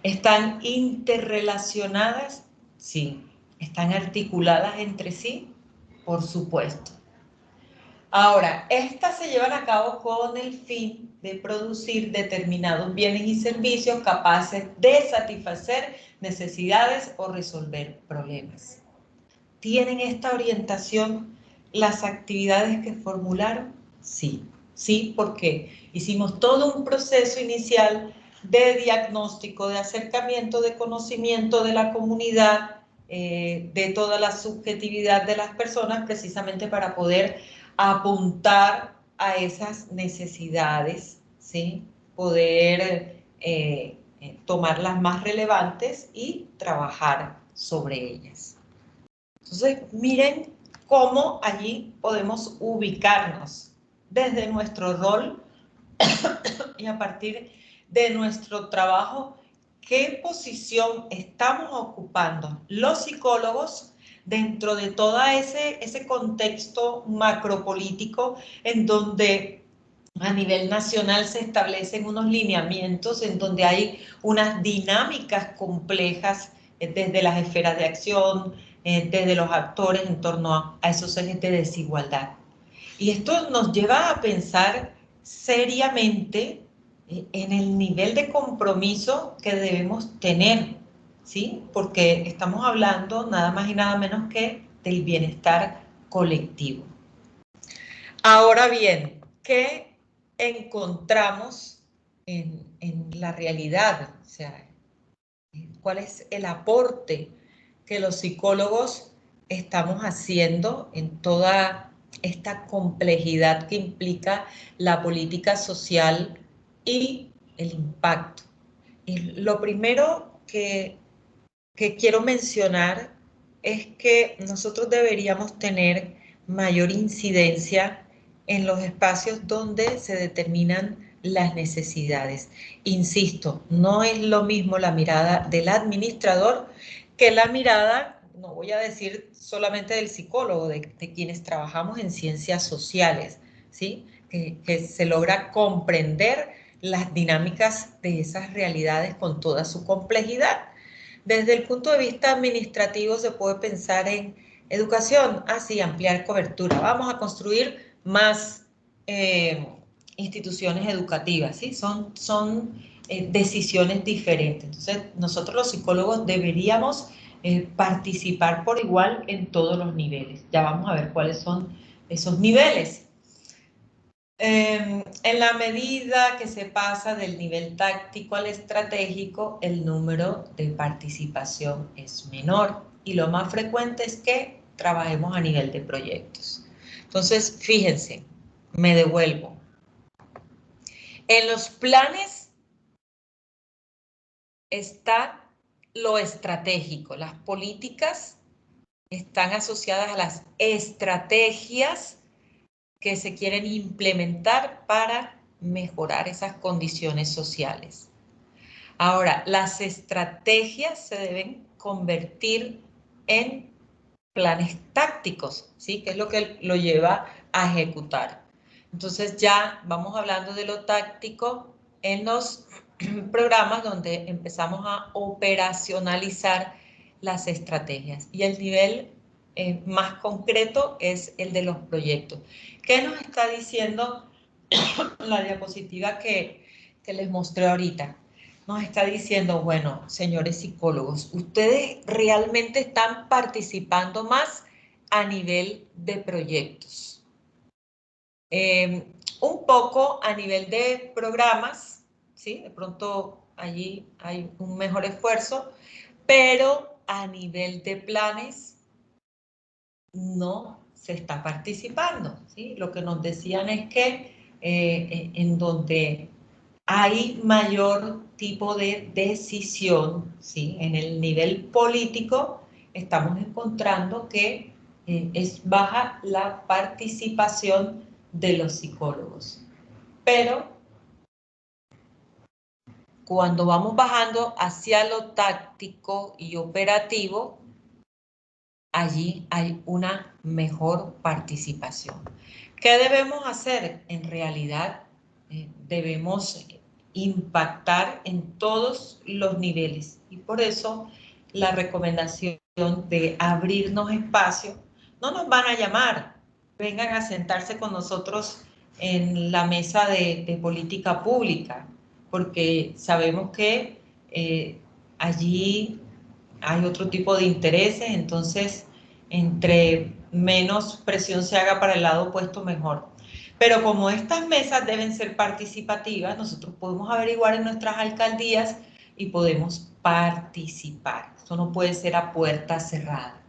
¿Están interrelacionadas? Sí. ¿Están articuladas entre sí? Por supuesto. Ahora, estas se llevan a cabo con el fin de producir determinados bienes y servicios capaces de satisfacer necesidades o resolver problemas. ¿Tienen esta orientación las actividades que formularon? Sí, sí, porque hicimos todo un proceso inicial de diagnóstico, de acercamiento, de conocimiento de la comunidad, de toda la subjetividad de las personas, precisamente para poder apuntar a esas necesidades, ¿sí? Poder tomar las más relevantes y trabajar sobre ellas. Entonces, miren cómo allí podemos ubicarnos desde nuestro rol y a partir de nuestro trabajo, qué posición estamos ocupando los psicólogos dentro de todo ese contexto macropolítico en donde a nivel nacional se establecen unos lineamientos en donde hay unas dinámicas complejas desde las esferas de acción, desde los actores en torno a esos ejes de desigualdad. Y esto nos lleva a pensar seriamente en el nivel de compromiso que debemos tener, ¿sí? Porque estamos hablando nada más y nada menos que del bienestar colectivo. Ahora bien, ¿qué encontramos en la realidad? O sea, ¿cuál es el aporte que los psicólogos estamos haciendo en toda esta complejidad que implica la política social y el impacto? Y lo primero que quiero mencionar es que nosotros deberíamos tener mayor incidencia en los espacios donde se determinan las necesidades. Insisto, no es lo mismo la mirada del administrador que la mirada, no voy a decir solamente del psicólogo, de quienes trabajamos en ciencias sociales, ¿sí? Que se logra comprender las dinámicas de esas realidades con toda su complejidad. Desde el punto de vista administrativo se puede pensar en educación, así ampliar cobertura. Vamos a construir más instituciones educativas, ¿sí? Son decisiones diferentes. Entonces, nosotros los psicólogos deberíamos participar por igual en todos los niveles. Ya vamos a ver cuáles son esos niveles. En la medida que se pasa del nivel táctico al estratégico, el número de participación es menor y lo más frecuente es que trabajemos a nivel de proyectos. Entonces, fíjense, me devuelvo. En los planes está lo estratégico, las políticas están asociadas a las estrategias que se quieren implementar para mejorar esas condiciones sociales. Ahora, las estrategias se deben convertir en planes tácticos, ¿sí? Que es lo que lo lleva a ejecutar. Entonces ya vamos hablando de lo táctico en los programas donde empezamos a operacionalizar las estrategias. Y el nivel más concreto es el de los proyectos. ¿Qué nos está diciendo la diapositiva que les mostré ahorita? Nos está diciendo, bueno, señores psicólogos, ustedes realmente están participando más a nivel de proyectos. Un poco a nivel de programas, ¿sí? De pronto allí hay un mejor esfuerzo, pero a nivel de planes no se está participando, ¿sí? Lo que nos decían es que en donde hay mayor tipo de decisión, ¿sí? En el nivel político estamos encontrando que es baja la participación de los psicólogos. Pero cuando vamos bajando hacia lo táctico y operativo, allí hay una mejor participación. ¿Qué debemos hacer? En realidad, debemos impactar en todos los niveles y por eso la recomendación de abrirnos espacio. No nos van a llamar, vengan a sentarse con nosotros en la mesa de política pública, porque sabemos que allí hay otro tipo de intereses, entonces entre menos presión se haga para el lado opuesto, mejor. Pero como estas mesas deben ser participativas, nosotros podemos averiguar en nuestras alcaldías y podemos participar. Eso no puede ser a puerta cerrada.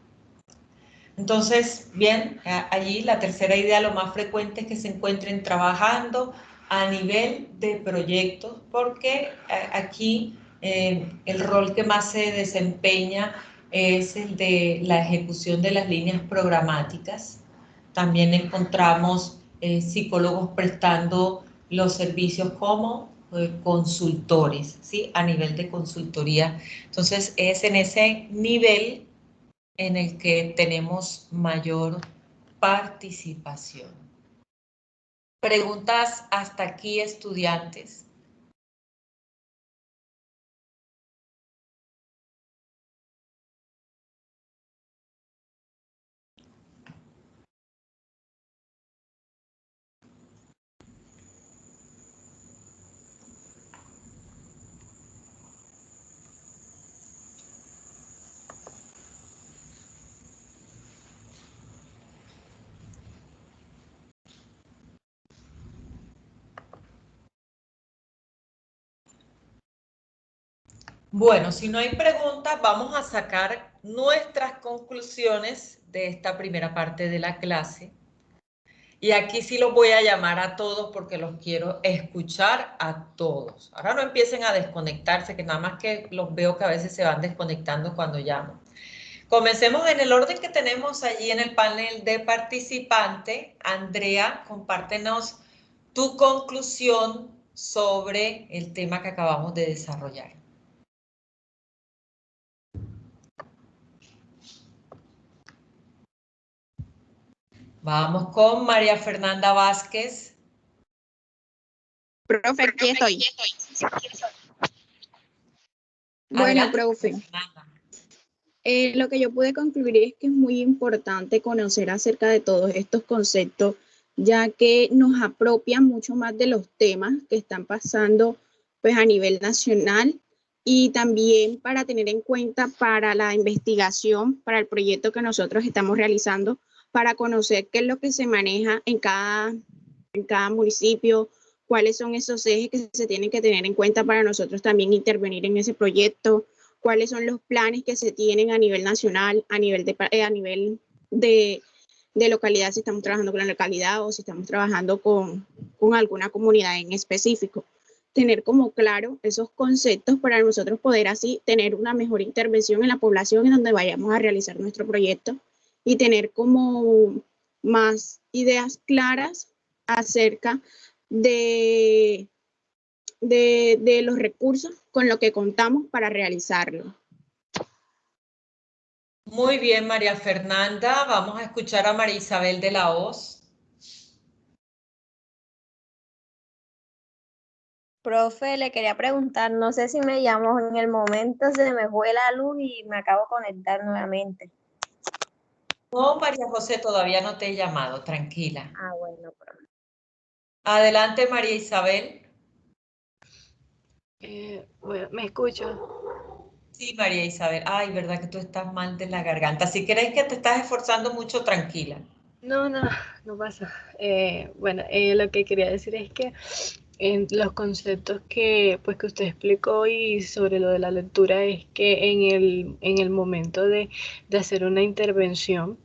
Entonces, bien, allí la tercera idea, lo más frecuente es que se encuentren trabajando a nivel de proyectos, porque aquí el rol que más se desempeña es el de la ejecución de las líneas programáticas. También encontramos psicólogos prestando los servicios como consultores, ¿sí? A nivel de consultoría. Entonces, es en ese nivel en el que tenemos mayor participación. ¿Preguntas hasta aquí, estudiantes? Bueno, si no hay preguntas, vamos a sacar nuestras conclusiones de esta primera parte de la clase. Y aquí sí los voy a llamar a todos porque los quiero escuchar a todos. Ahora no empiecen a desconectarse, que nada más que los veo que a veces se van desconectando cuando llamo. Comencemos en el orden que tenemos allí en el panel de participante. Andrea, compártenos tu conclusión sobre el tema que acabamos de desarrollar. Vamos con María Fernanda Vázquez. Profe, aquí estoy. Bueno, Adelante, profe, Fernanda. lo que yo pude concluir es que es muy importante conocer acerca de todos estos conceptos, ya que nos apropian mucho más de los temas que están pasando pues, a nivel nacional y también para tener en cuenta para la investigación, para el proyecto que nosotros estamos realizando, para conocer qué es lo que se maneja en cada municipio, cuáles son esos ejes que se tienen que tener en cuenta para nosotros también intervenir en ese proyecto, cuáles son los planes que se tienen a nivel nacional, a nivel de localidad, si estamos trabajando con la localidad o si estamos trabajando con alguna comunidad en específico. Tener como claro esos conceptos para nosotros poder así tener una mejor intervención en la población en donde vayamos a realizar nuestro proyecto y tener como más ideas claras acerca de los recursos con los que contamos para realizarlo. Muy bien, María Fernanda. Vamos a escuchar a María Isabel de la Hoz. Profe, le quería preguntar, no sé si me llamó en el momento, se me fue la luz y me acabo de conectar nuevamente. No, María José, todavía no te he llamado, tranquila. Ah, bueno, profe. Adelante, María Isabel. Bueno, ¿me escucho? Sí, María Isabel. Ay, verdad que tú estás mal de la garganta. Si crees que te estás esforzando mucho, tranquila. No, no pasa. Bueno, lo que quería decir es que en los conceptos que usted explicó y sobre lo de la lectura es que en el momento de hacer una intervención,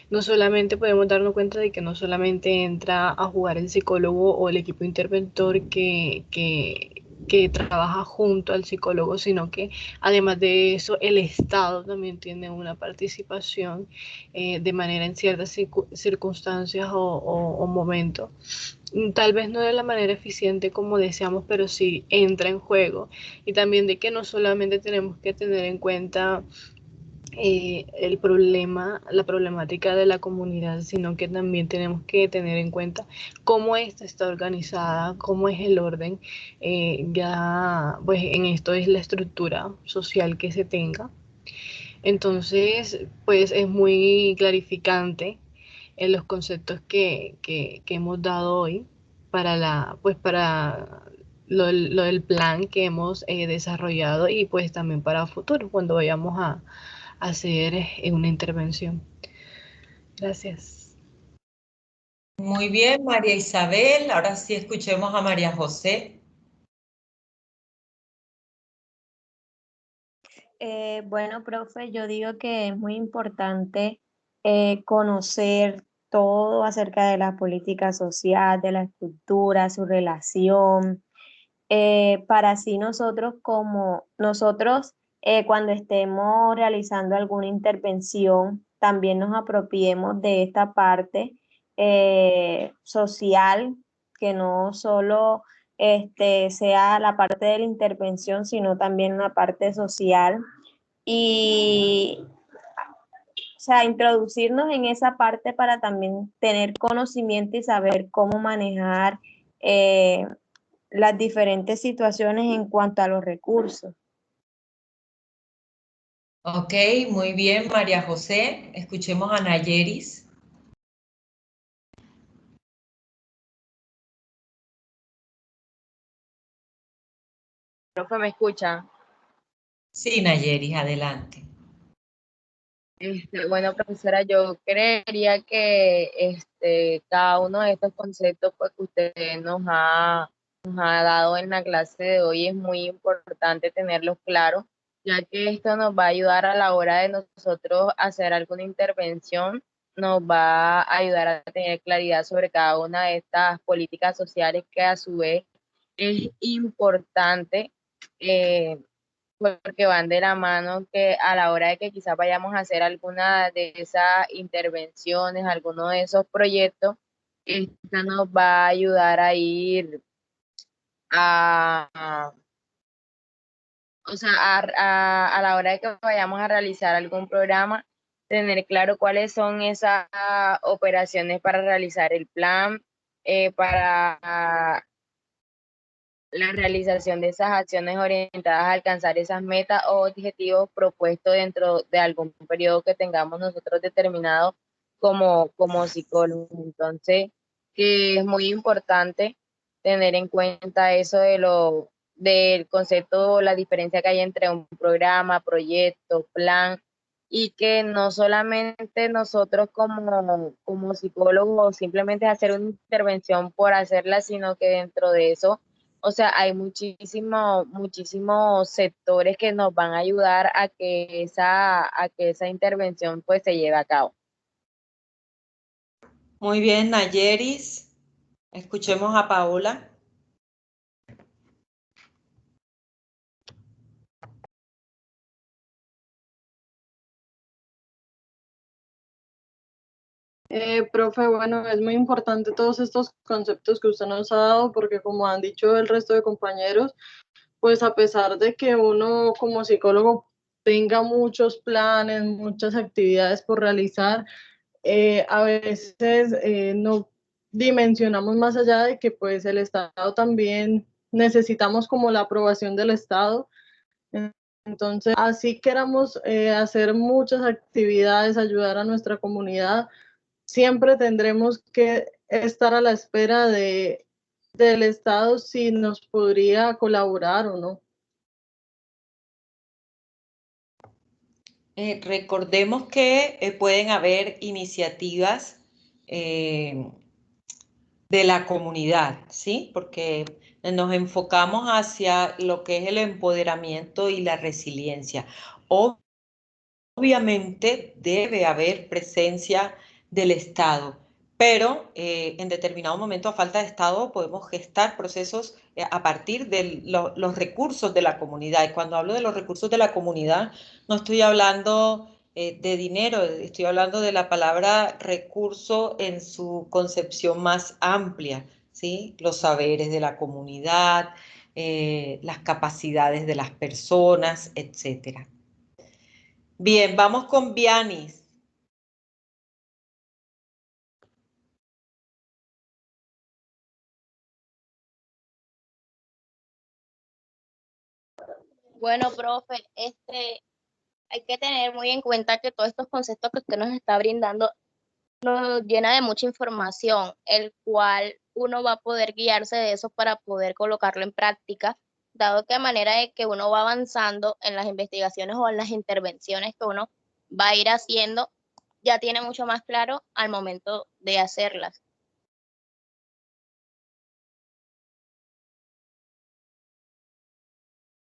no solamente podemos darnos cuenta de que no solamente entra a jugar el psicólogo o el equipo interventor que que trabaja junto al psicólogo, sino que además de eso el Estado también tiene una participación de manera en ciertas circunstancias o momentos. Tal vez no de la manera eficiente como deseamos, pero sí entra en juego. Y también de que no solamente tenemos que tener en cuenta el problema, la problemática de la comunidad, sino que también tenemos que tener en cuenta cómo esta está organizada, cómo es el orden, ya pues en esto es la estructura social que se tenga. Entonces, pues es muy clarificante en los conceptos que hemos dado hoy para lo del plan que hemos desarrollado y pues también para futuro, cuando vayamos a hacer una intervención. Gracias. Muy bien, María Isabel. Ahora sí escuchemos a María José. Bueno, profe, yo digo que es muy importante conocer todo acerca de la política social, de la estructura, su relación, para así nosotros cuando estemos realizando alguna intervención, también nos apropiemos de esta parte social, que no solo sea la parte de la intervención, sino también una parte social. Y, o sea, introducirnos en esa parte para también tener conocimiento y saber cómo manejar las diferentes situaciones en cuanto a los recursos. Ok, muy bien, María José. Escuchemos a Nayeris. Profe, ¿me escucha? Sí, Nayeris, adelante. Bueno, profesora, yo creería que cada uno de estos conceptos pues, que usted nos ha dado en la clase de hoy es muy importante tenerlos claros, ya que esto nos va a ayudar a la hora de nosotros hacer alguna intervención, nos va a ayudar a tener claridad sobre cada una de estas políticas sociales que a su vez es importante. Porque van de la mano que a la hora de que quizás vayamos a hacer alguna de esas intervenciones, alguno de esos proyectos, esta nos va a ayudar a ir a o sea, a la hora de que vayamos a realizar algún programa, tener claro cuáles son esas operaciones para realizar el plan, para la realización de esas acciones orientadas a alcanzar esas metas o objetivos propuestos dentro de algún periodo que tengamos nosotros determinado como psicólogos. Entonces, que es muy importante tener en cuenta eso del concepto, la diferencia que hay entre un programa, proyecto, plan, y que no solamente nosotros como psicólogos simplemente hacer una intervención por hacerla, sino que dentro de eso, o sea, hay muchísimos sectores que nos van a ayudar a que esa intervención pues se lleve a cabo. Muy bien, Nayeris. Escuchemos a Paola. Profe, bueno, es muy importante todos estos conceptos que usted nos ha dado porque como han dicho el resto de compañeros, pues a pesar de que uno como psicólogo tenga muchos planes, muchas actividades por realizar, a veces no dimensionamos más allá de que pues el Estado también necesitamos como la aprobación del Estado. Entonces, así queramos hacer muchas actividades, ayudar a nuestra comunidad, siempre tendremos que estar a la espera del Estado si nos podría colaborar o no. Recordemos que pueden haber iniciativas de la comunidad, ¿sí? Porque nos enfocamos hacia lo que es el empoderamiento y la resiliencia. Obviamente debe haber presencia del Estado, pero en determinado momento, a falta de Estado, podemos gestar procesos a partir de los recursos de la comunidad. Y cuando hablo de los recursos de la comunidad, no estoy hablando de dinero, estoy hablando de la palabra recurso en su concepción más amplia, ¿sí? Los saberes de la comunidad, las capacidades de las personas, etc. Bien, vamos con Vianis. Bueno, profe, hay que tener muy en cuenta que todos estos conceptos que usted nos está brindando nos llena de mucha información, el cual uno va a poder guiarse de eso para poder colocarlo en práctica, dado que a manera de que uno va avanzando en las investigaciones o en las intervenciones que uno va a ir haciendo, ya tiene mucho más claro al momento de hacerlas.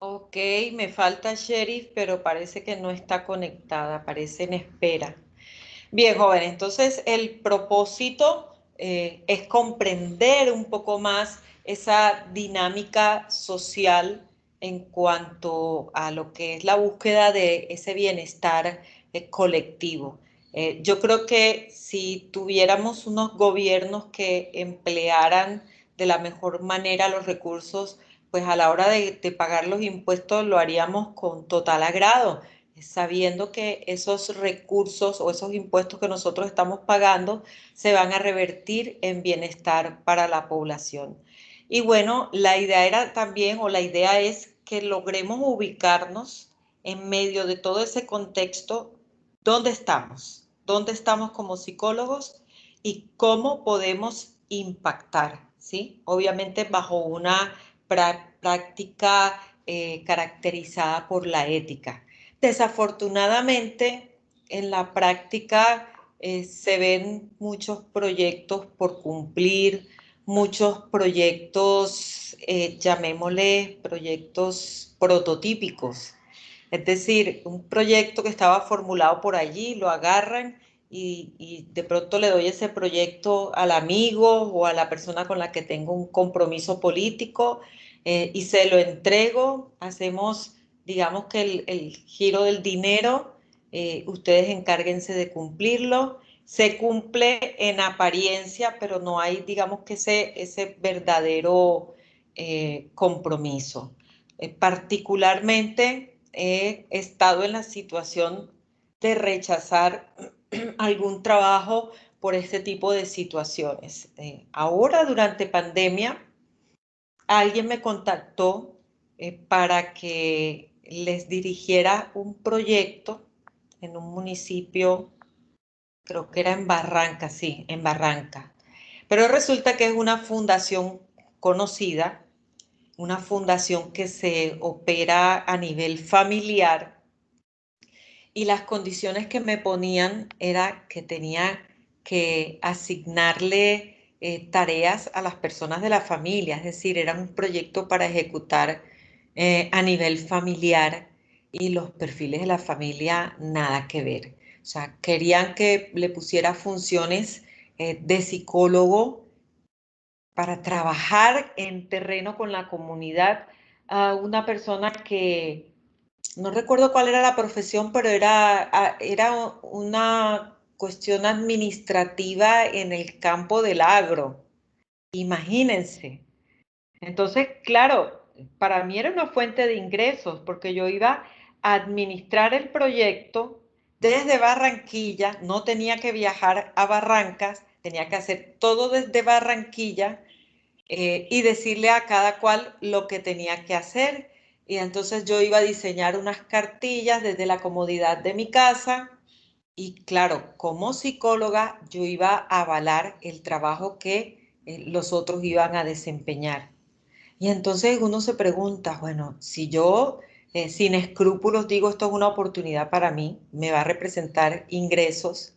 Ok, me falta Sheriff, pero parece que no está conectada, parece en espera. Bien, joven, entonces el propósito es comprender un poco más esa dinámica social en cuanto a lo que es la búsqueda de ese bienestar colectivo. Yo creo que si tuviéramos unos gobiernos que emplearan de la mejor manera los recursos, pues a la hora de pagar los impuestos lo haríamos con total agrado, sabiendo que esos recursos o esos impuestos que nosotros estamos pagando se van a revertir en bienestar para la población. Y bueno, la idea era también, o la idea es que logremos ubicarnos en medio de todo ese contexto, dónde estamos como psicólogos y cómo podemos impactar, ¿sí? Obviamente bajo una práctica caracterizada por la ética. Desafortunadamente, en la práctica se ven muchos proyectos por cumplir, muchos proyectos, llamémosle proyectos prototípicos. Es decir, un proyecto que estaba formulado por allí, lo agarran y de pronto le doy ese proyecto al amigo o a la persona con la que tengo un compromiso político y se lo entrego, hacemos, digamos que el giro del dinero, ustedes encárguense de cumplirlo. Se cumple en apariencia, pero no hay, digamos que ese verdadero compromiso. Particularmente he estado en la situación de rechazar algún trabajo por este tipo de situaciones. Ahora, durante pandemia, alguien me contactó para que les dirigiera un proyecto en un municipio, creo que era en Barranca, sí, en Barranca. Pero resulta que es una fundación conocida, una fundación que se opera a nivel familiar y las condiciones que me ponían era que tenía que asignarle tareas a las personas de la familia, es decir, era un proyecto para ejecutar a nivel familiar y los perfiles de la familia nada que ver. O sea, querían que le pusiera funciones de psicólogo para trabajar en terreno con la comunidad a una persona que no recuerdo cuál era la profesión, pero era una cuestión administrativa en el campo del agro. Imagínense. Entonces, claro, para mí era una fuente de ingresos porque yo iba a administrar el proyecto desde Barranquilla, no tenía que viajar a Barrancas, tenía que hacer todo desde Barranquilla y decirle a cada cual lo que tenía que hacer. Y entonces yo iba a diseñar unas cartillas desde la comodidad de mi casa y claro, como psicóloga yo iba a avalar el trabajo que los otros iban a desempeñar. Y entonces uno se pregunta, bueno, si yo sin escrúpulos digo esto es una oportunidad para mí, me va a representar ingresos,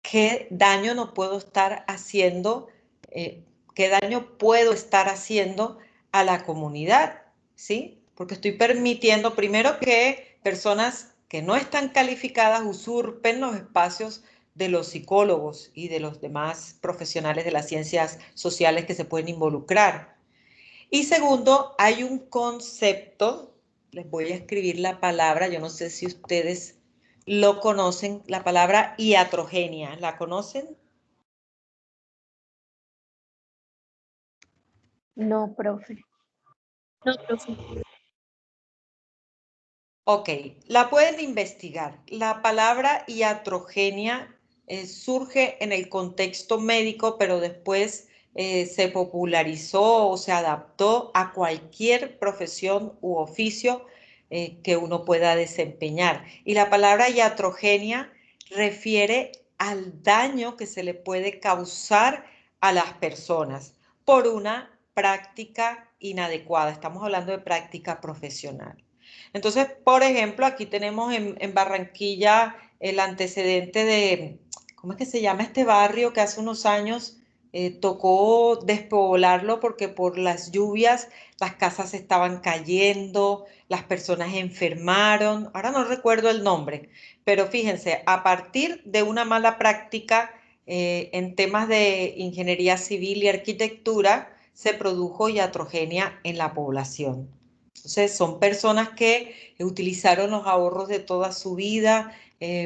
qué daño no puedo estar haciendo, qué daño puedo estar haciendo a la comunidad, ¿sí? Porque estoy permitiendo primero que personas que no están calificadas usurpen los espacios de los psicólogos y de los demás profesionales de las ciencias sociales que se pueden involucrar. Y segundo, hay un concepto, les voy a escribir la palabra, yo no sé si ustedes lo conocen, la palabra iatrogenia, ¿la conocen? No, profe. No, profe. Ok, la pueden investigar. La palabra iatrogenia surge en el contexto médico, pero después se popularizó o se adaptó a cualquier profesión u oficio que uno pueda desempeñar. Y la palabra iatrogenia refiere al daño que se le puede causar a las personas por una práctica inadecuada. Estamos hablando de práctica profesional. Entonces, por ejemplo, aquí tenemos en Barranquilla el antecedente de, ¿cómo es que se llama este barrio que hace unos años tocó despoblarlo porque por las lluvias las casas estaban cayendo, las personas enfermaron? Ahora no recuerdo el nombre, pero fíjense, a partir de una mala práctica en temas de ingeniería civil y arquitectura, se produjo iatrogenia en la población. Entonces, son personas que utilizaron los ahorros de toda su vida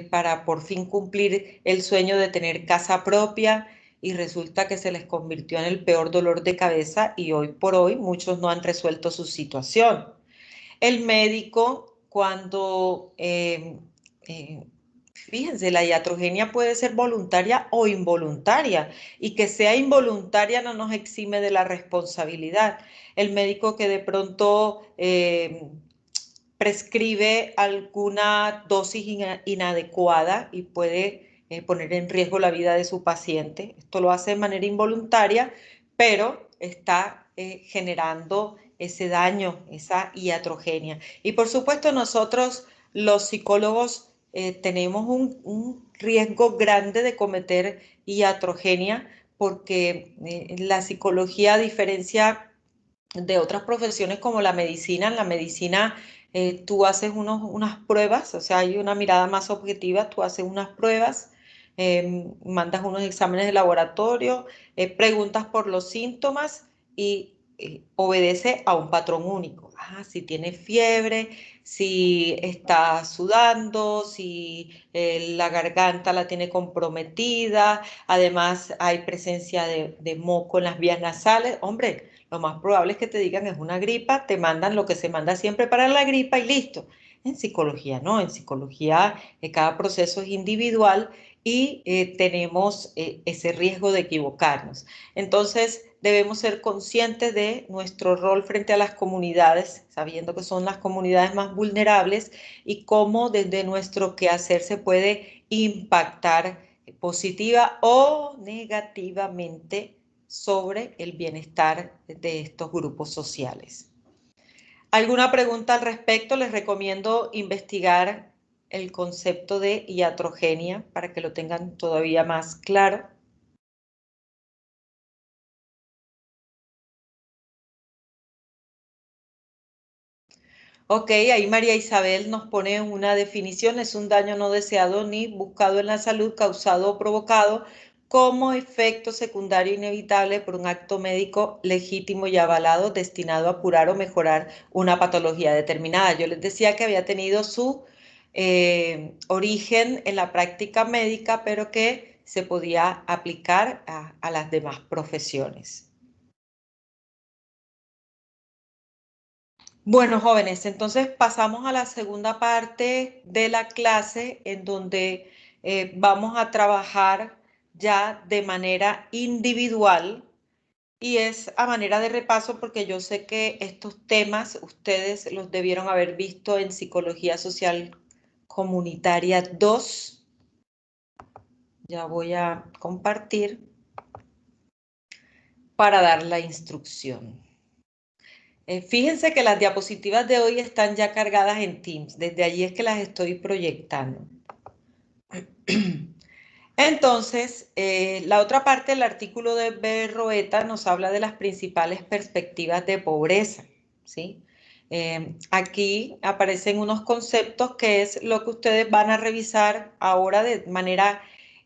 para por fin cumplir el sueño de tener casa propia y resulta que se les convirtió en el peor dolor de cabeza y hoy por hoy muchos no han resuelto su situación. El médico, cuando, fíjense, la iatrogenia puede ser voluntaria o involuntaria y que sea involuntaria no nos exime de la responsabilidad. El médico que de pronto prescribe alguna dosis inadecuada y puede poner en riesgo la vida de su paciente. Esto lo hace de manera involuntaria, pero está generando ese daño, esa iatrogenia. Y por supuesto nosotros los psicólogos tenemos un riesgo grande de cometer iatrogenia porque la psicología, a diferencia de otras profesiones como la medicina, en la medicina tú haces unas pruebas, o sea, hay una mirada más objetiva, tú haces unas pruebas, mandas unos exámenes de laboratorio, preguntas por los síntomas y obedece a un patrón único. Si tiene fiebre, si está sudando, si la garganta la tiene comprometida, además hay presencia de moco en las vías nasales. Hombre, lo más probable es que te digan es una gripa, te mandan lo que se manda siempre para la gripa y listo. En psicología no, en psicología cada proceso es individual y tenemos ese riesgo de equivocarnos. Entonces debemos ser conscientes de nuestro rol frente a las comunidades, sabiendo que son las comunidades más vulnerables y cómo desde nuestro quehacer se puede impactar positiva o negativamente sobre el bienestar de estos grupos sociales. ¿Alguna pregunta al respecto? Les recomiendo investigar el concepto de iatrogenia para que lo tengan todavía más claro. Ok, ahí María Isabel nos pone una definición: es un daño no deseado ni buscado en la salud, causado o provocado como efecto secundario inevitable por un acto médico legítimo y avalado destinado a curar o mejorar una patología determinada. Yo les decía que había tenido su origen en la práctica médica, pero que se podía aplicar a las demás profesiones. Bueno, jóvenes, entonces pasamos a la segunda parte de la clase en donde vamos a trabajar ya de manera individual y es a manera de repaso porque yo sé que estos temas ustedes los debieron haber visto en Psicología Social Comunitaria 2. Ya voy a compartir para dar la instrucción. Fíjense que las diapositivas de hoy están ya cargadas en Teams. Desde allí es que las estoy proyectando. Entonces, la otra parte del artículo de Berroeta nos habla de las principales perspectivas de pobreza, ¿sí? Aquí aparecen unos conceptos que es lo que ustedes van a revisar ahora de manera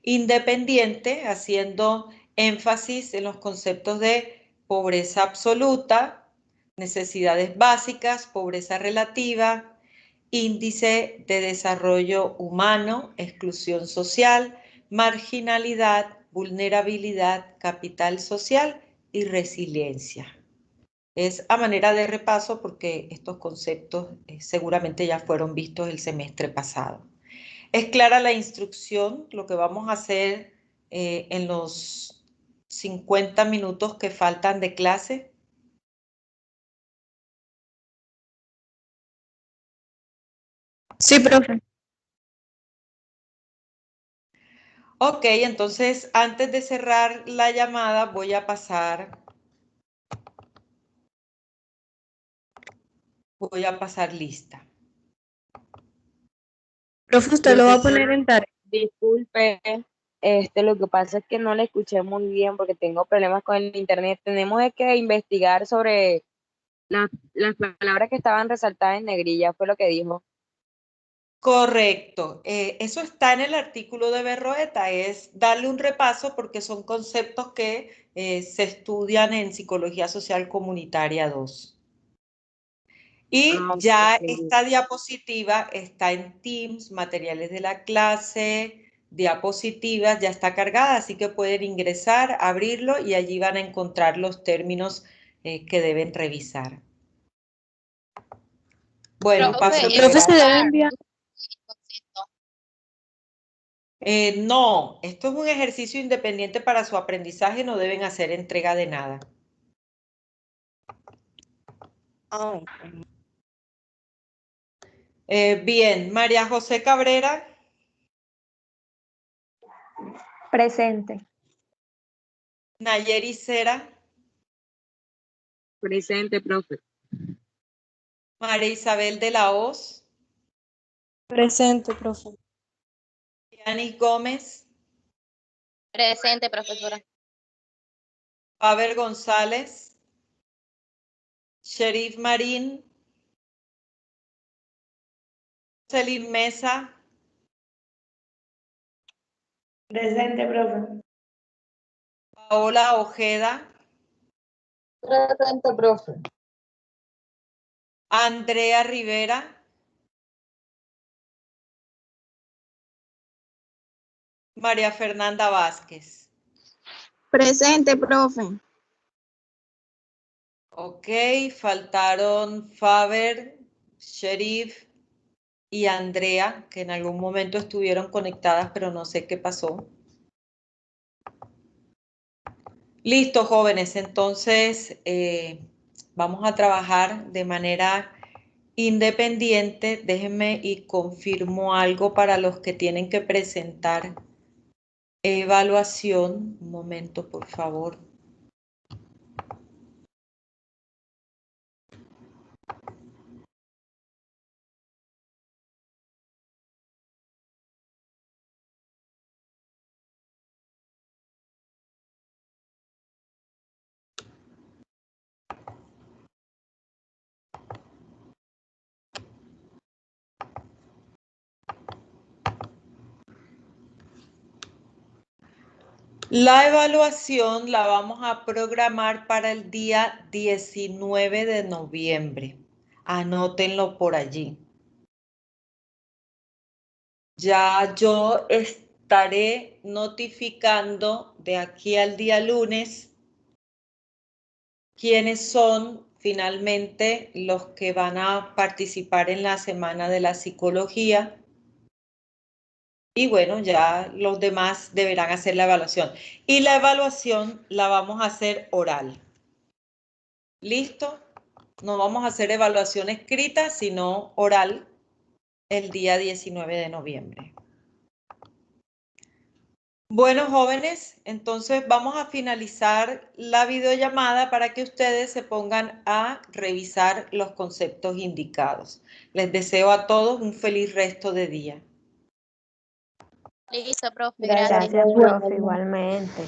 independiente, haciendo énfasis en los conceptos de pobreza absoluta, necesidades básicas, pobreza relativa, índice de desarrollo humano, exclusión social, marginalidad, vulnerabilidad, capital social y resiliencia. Es a manera de repaso porque estos conceptos seguramente ya fueron vistos el semestre pasado. Es clara la instrucción, lo que vamos a hacer en los 50 minutos que faltan de clase. Sí, profe. Ok, entonces antes de cerrar la llamada voy a pasar lista. Profe, usted lo va a poner en tarea. Disculpe, lo que pasa es que no le escuché muy bien porque tengo problemas con el internet. Tenemos que investigar sobre las palabras que estaban resaltadas en negrilla, fue lo que dijo. Correcto, eso está en el artículo de Berroeta, es darle un repaso porque son conceptos que se estudian en Psicología Social Comunitaria 2. Y ya esta diapositiva está en Teams, materiales de la clase, diapositivas, ya está cargada, así que pueden ingresar, abrirlo y allí van a encontrar los términos que deben revisar. Bueno, paso. Profe, se debe enviar. No, esto es un ejercicio independiente para su aprendizaje, no deben hacer entrega de nada. Bien, María José Cabrera. Presente. Nayeri Cera. Presente, profe. María Isabel de la Hoz. Presente, profe. Yanis Gómez. Presente, profesora. Pavel González. Sherif Marín. Celín Mesa. Presente, profe. Paola Ojeda. Presente, profe. Andrea Rivera. María Fernanda Vázquez. Presente, profe. Ok, faltaron Faber, Sherif y Andrea, que en algún momento estuvieron conectadas, pero no sé qué pasó. Listo, jóvenes, entonces vamos a trabajar de manera independiente. Déjenme y confirmo algo para los que tienen que presentar evaluación. Un momento, por favor. La evaluación la vamos a programar para el día 19 de noviembre. Anótenlo por allí. Ya yo estaré notificando de aquí al día lunes quiénes son finalmente los que van a participar en la Semana de la Psicología. Y bueno, ya los demás deberán hacer la evaluación. Y la evaluación la vamos a hacer oral. ¿Listo? No vamos a hacer evaluación escrita, sino oral el día 19 de noviembre. Bueno, jóvenes, entonces vamos a finalizar la videollamada para que ustedes se pongan a revisar los conceptos indicados. Les deseo a todos un feliz resto de día. Listo, profe. Gracias, profe, igualmente.